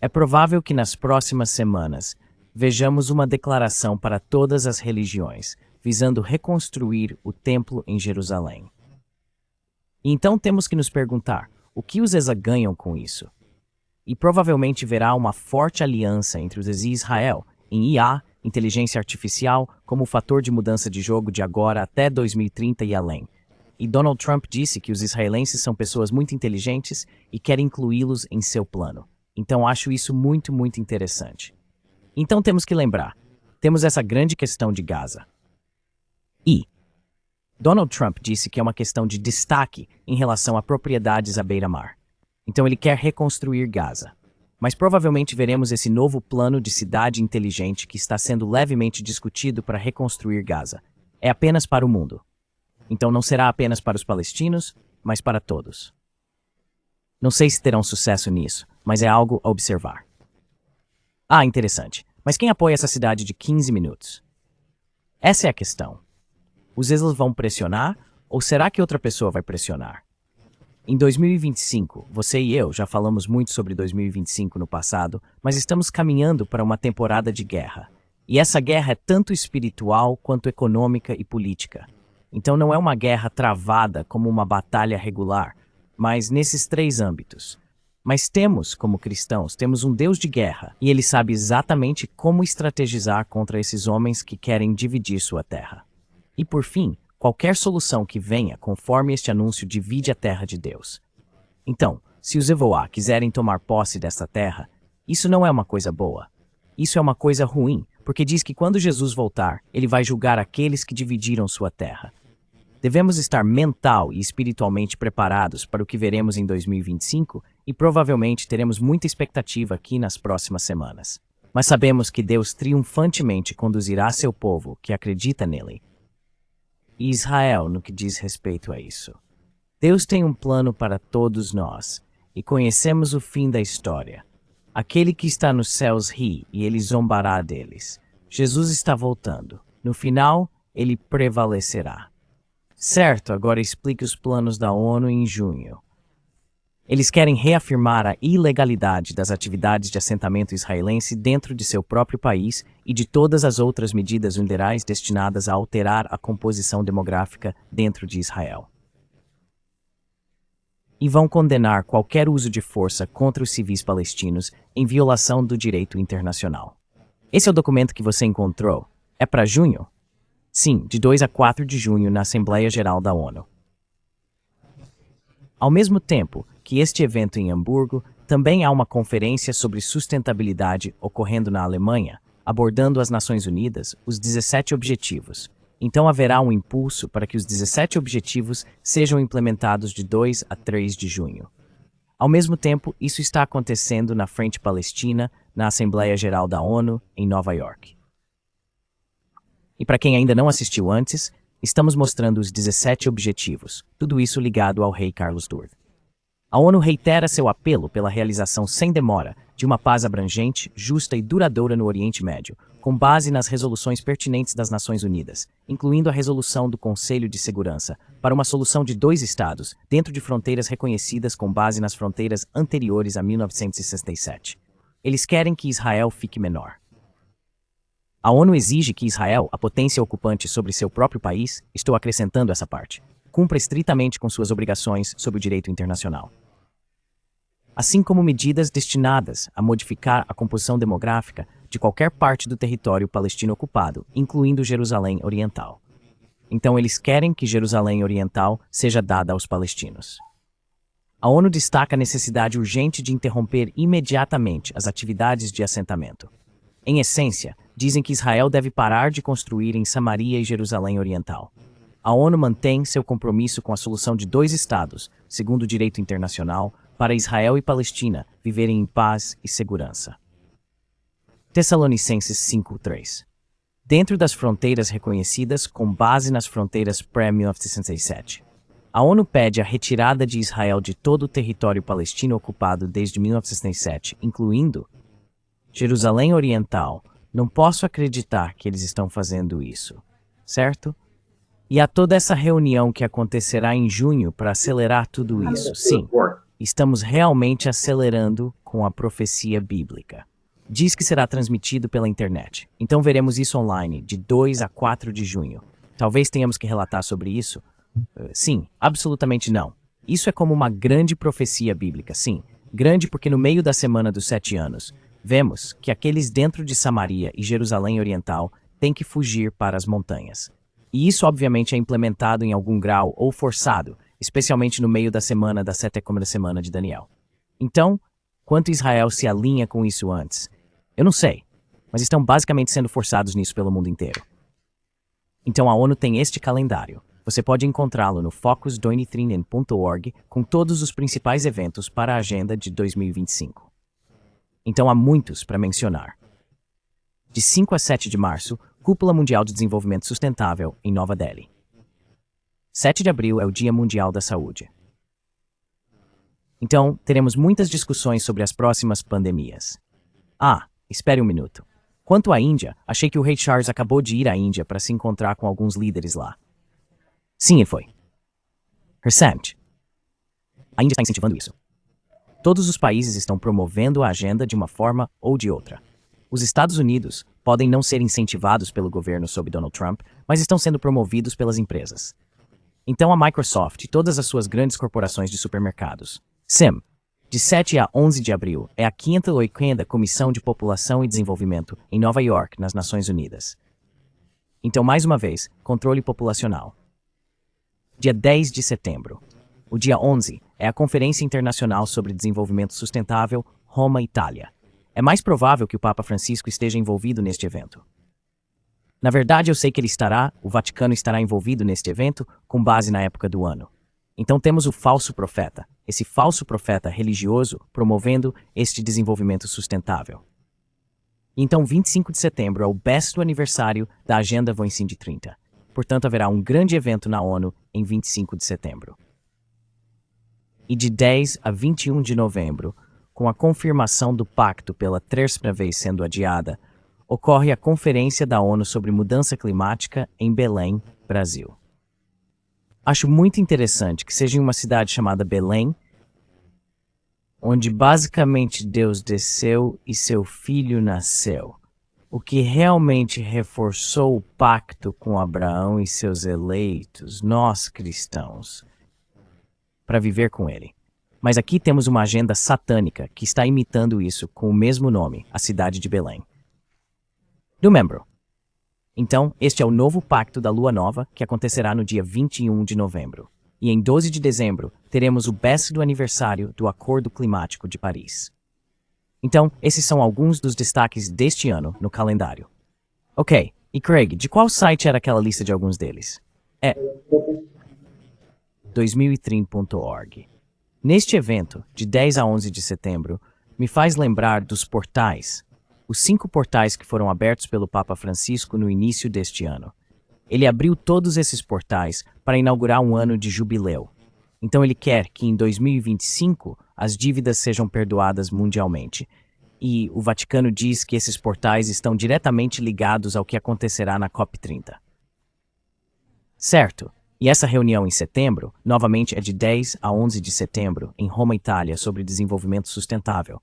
É provável que nas próximas semanas vejamos uma declaração para todas as religiões, visando reconstruir o templo em Jerusalém. E então temos que nos perguntar, o que os ESA ganham com isso? E provavelmente verá uma forte aliança entre os ESA e Israel, em IA, inteligência artificial, como fator de mudança de jogo de agora até 2030 e além. E Donald Trump disse que os israelenses são pessoas muito inteligentes e quer incluí-los em seu plano. Então acho isso muito, muito interessante. Então temos que lembrar, temos essa grande questão de Gaza. E Donald Trump disse que é uma questão de destaque em relação a propriedades à beira-mar. Então ele quer reconstruir Gaza. Mas provavelmente veremos esse novo plano de cidade inteligente que está sendo levemente discutido para reconstruir Gaza. É apenas para o mundo. Então não será apenas para os palestinos, mas para todos. Não sei se terão sucesso nisso, mas é algo a observar. Ah, interessante. Mas quem apoia essa cidade de 15 minutos? Essa é a questão. Os Islas vão pressionar ou será que outra pessoa vai pressionar? Em 2025, você e eu já falamos muito sobre 2025 no passado, mas estamos caminhando para uma temporada de guerra. E essa guerra é tanto espiritual quanto econômica e política. Então não é uma guerra travada como uma batalha regular, mas nesses 3 âmbitos. Mas temos, como cristãos, temos um Deus de guerra, e ele sabe exatamente como estrategizar contra esses homens que querem dividir sua terra. E por fim, qualquer solução que venha conforme este anúncio divide a terra de Deus. Então, se os Evoá quiserem tomar posse desta terra, isso não é uma coisa boa. Isso é uma coisa ruim, porque diz que quando Jesus voltar, ele vai julgar aqueles que dividiram sua terra. Devemos estar mental e espiritualmente preparados para o que veremos em 2025 e provavelmente teremos muita expectativa aqui nas próximas semanas. Mas sabemos que Deus triunfantemente conduzirá seu povo que acredita nele. E Israel no que diz respeito a isso. Deus tem um plano para todos nós e conhecemos o fim da história. Aquele que está nos céus ri e ele zombará deles. Jesus está voltando. No final, ele prevalecerá. Certo, agora explique os planos da ONU em junho. Eles querem reafirmar a ilegalidade das atividades de assentamento israelense dentro de seu próprio país e de todas as outras medidas unilaterais destinadas a alterar a composição demográfica dentro de Israel. E vão condenar qualquer uso de força contra os civis palestinos em violação do direito internacional. Esse é o documento que você encontrou. É para junho? Sim, de 2 a 4 de junho na Assembleia Geral da ONU. Ao mesmo tempo que este evento em Hamburgo, também há uma conferência sobre sustentabilidade ocorrendo na Alemanha, abordando as Nações Unidas, os 17 objetivos. Então haverá um impulso para que os 17 objetivos sejam implementados de 2 a 3 de junho. Ao mesmo tempo, isso está acontecendo na Frente Palestina, na Assembleia Geral da ONU, em Nova York. E para quem ainda não assistiu antes, estamos mostrando os 17 objetivos, tudo isso ligado ao rei Carlos III. A ONU reitera seu apelo pela realização sem demora de uma paz abrangente, justa e duradoura no Oriente Médio, com base nas resoluções pertinentes das Nações Unidas, incluindo a resolução do Conselho de Segurança, para uma solução de 2 estados, dentro de fronteiras reconhecidas com base nas fronteiras anteriores a 1967. Eles querem que Israel fique menor. A ONU exige que Israel, a potência ocupante sobre seu próprio país, estou acrescentando essa parte, cumpra estritamente com suas obrigações sob o direito internacional, assim como medidas destinadas a modificar a composição demográfica de qualquer parte do território palestino ocupado, incluindo Jerusalém Oriental. Então eles querem que Jerusalém Oriental seja dada aos palestinos. A ONU destaca a necessidade urgente de interromper imediatamente as atividades de assentamento. Em essência, dizem que Israel deve parar de construir em Samaria e Jerusalém Oriental. A ONU mantém seu compromisso com a solução de 2 estados, segundo o direito internacional, para Israel e Palestina viverem em paz e segurança. Tessalonicenses 5:3. Dentro das fronteiras reconhecidas com base nas fronteiras pré-1967, a ONU pede a retirada de Israel de todo o território palestino ocupado desde 1967, incluindo Jerusalém Oriental. Não posso acreditar que eles estão fazendo isso, certo? E há toda essa reunião que acontecerá em junho para acelerar tudo isso. Sim, estamos realmente acelerando com a profecia bíblica. Diz que será transmitido pela internet. Então veremos isso online, de 2 a 4 de junho. Talvez tenhamos que relatar sobre isso? Sim, absolutamente não. Isso é como uma grande profecia bíblica, sim. Grande porque no meio da semana dos 7 anos, vemos que aqueles dentro de Samaria e Jerusalém Oriental têm que fugir para as montanhas. E isso obviamente é implementado em algum grau ou forçado, especialmente no meio da semana da 7ª semana de Daniel. Então, quanto Israel se alinha com isso antes? Eu não sei, mas estão basicamente sendo forçados nisso pelo mundo inteiro. Então a ONU tem este calendário. Você pode encontrá-lo no focus23.org com todos os principais eventos para a agenda de 2025. Então há muitos para mencionar. De 5 a 7 de março, Cúpula Mundial de Desenvolvimento Sustentável em Nova Delhi. 7 de abril é o Dia Mundial da Saúde. Então, teremos muitas discussões sobre as próximas pandemias. Espere um minuto. Quanto à Índia, achei que o rei Charles acabou de ir à Índia para se encontrar com alguns líderes lá. Sim, ele foi. Recente. A Índia está incentivando isso. Todos os países estão promovendo a agenda de uma forma ou de outra. Os Estados Unidos podem não ser incentivados pelo governo sob Donald Trump, mas estão sendo promovidos pelas empresas. Então a Microsoft e todas as suas grandes corporações de supermercados. SIM, de 7 a 11 de abril, é a 5ª Comissão de População e Desenvolvimento em Nova York, nas Nações Unidas. Então, mais uma vez, controle populacional. Dia 10 de setembro. O dia 11 é a Conferência Internacional sobre Desenvolvimento Sustentável, Roma, Itália. É mais provável que o Papa Francisco esteja envolvido neste evento. Na verdade, eu sei que o Vaticano estará envolvido neste evento com base na época do ano. Então temos o falso profeta, esse falso profeta religioso promovendo este desenvolvimento sustentável. Então 25 de setembro é o 10º aniversário da Agenda 2030. Portanto, haverá um grande evento na ONU em 25 de setembro. E de 10 a 21 de novembro, com a confirmação do pacto pela 3ª vez sendo adiada, ocorre a Conferência da ONU sobre Mudança Climática em Belém, Brasil. Acho muito interessante que seja em uma cidade chamada Belém, onde basicamente Deus desceu e seu filho nasceu, o que realmente reforçou o pacto com Abraão e seus eleitos, nós cristãos, para viver com ele. Mas aqui temos uma agenda satânica que está imitando isso com o mesmo nome, a cidade de Belém. Do membro. Então, este é o novo pacto da Lua Nova, que acontecerá no dia 21 de novembro. E em 12 de dezembro, teremos o 10º aniversário do Acordo Climático de Paris. Então, esses são alguns dos destaques deste ano no calendário. Ok, e Craig, de qual site era aquela lista de alguns deles? 2030.org. Neste evento, de 10 a 11 de setembro, me faz lembrar dos portais, os 5 portais que foram abertos pelo Papa Francisco no início deste ano. Ele abriu todos esses portais para inaugurar um ano de jubileu. Então ele quer que em 2025 as dívidas sejam perdoadas mundialmente. E o Vaticano diz que esses portais estão diretamente ligados ao que acontecerá na COP30. Certo. E essa reunião em setembro, novamente é de 10 a 11 de setembro, em Roma, Itália, sobre desenvolvimento sustentável.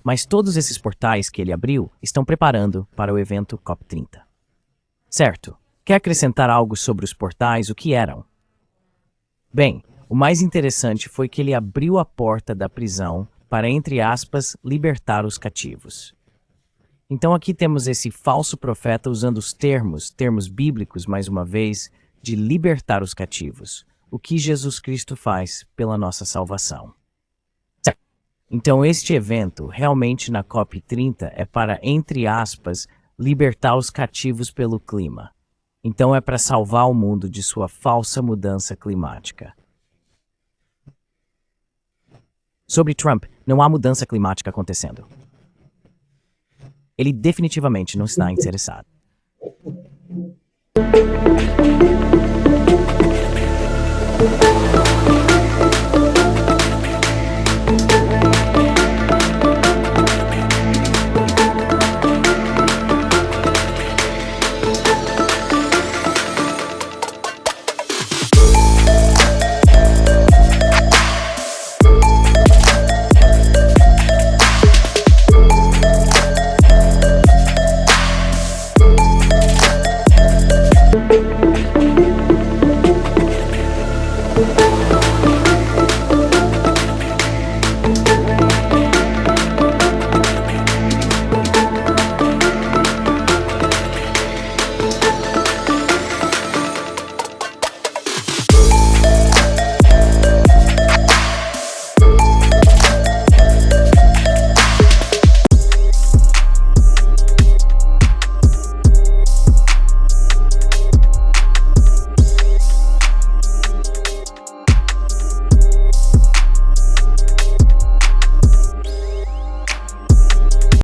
Mas todos esses portais que ele abriu estão preparando para o evento COP30. Certo. Quer acrescentar algo sobre os portais, o que eram? Bem, o mais interessante foi que ele abriu a porta da prisão para, entre aspas, libertar os cativos. Então aqui temos esse falso profeta usando os termos bíblicos, mais uma vez, de libertar os cativos, o que Jesus Cristo faz pela nossa salvação. Certo. Então este evento, realmente na COP30, é para, entre aspas, libertar os cativos pelo clima. Então é para salvar o mundo de sua falsa mudança climática. Sobre Trump, não há mudança climática acontecendo. Ele definitivamente não está interessado.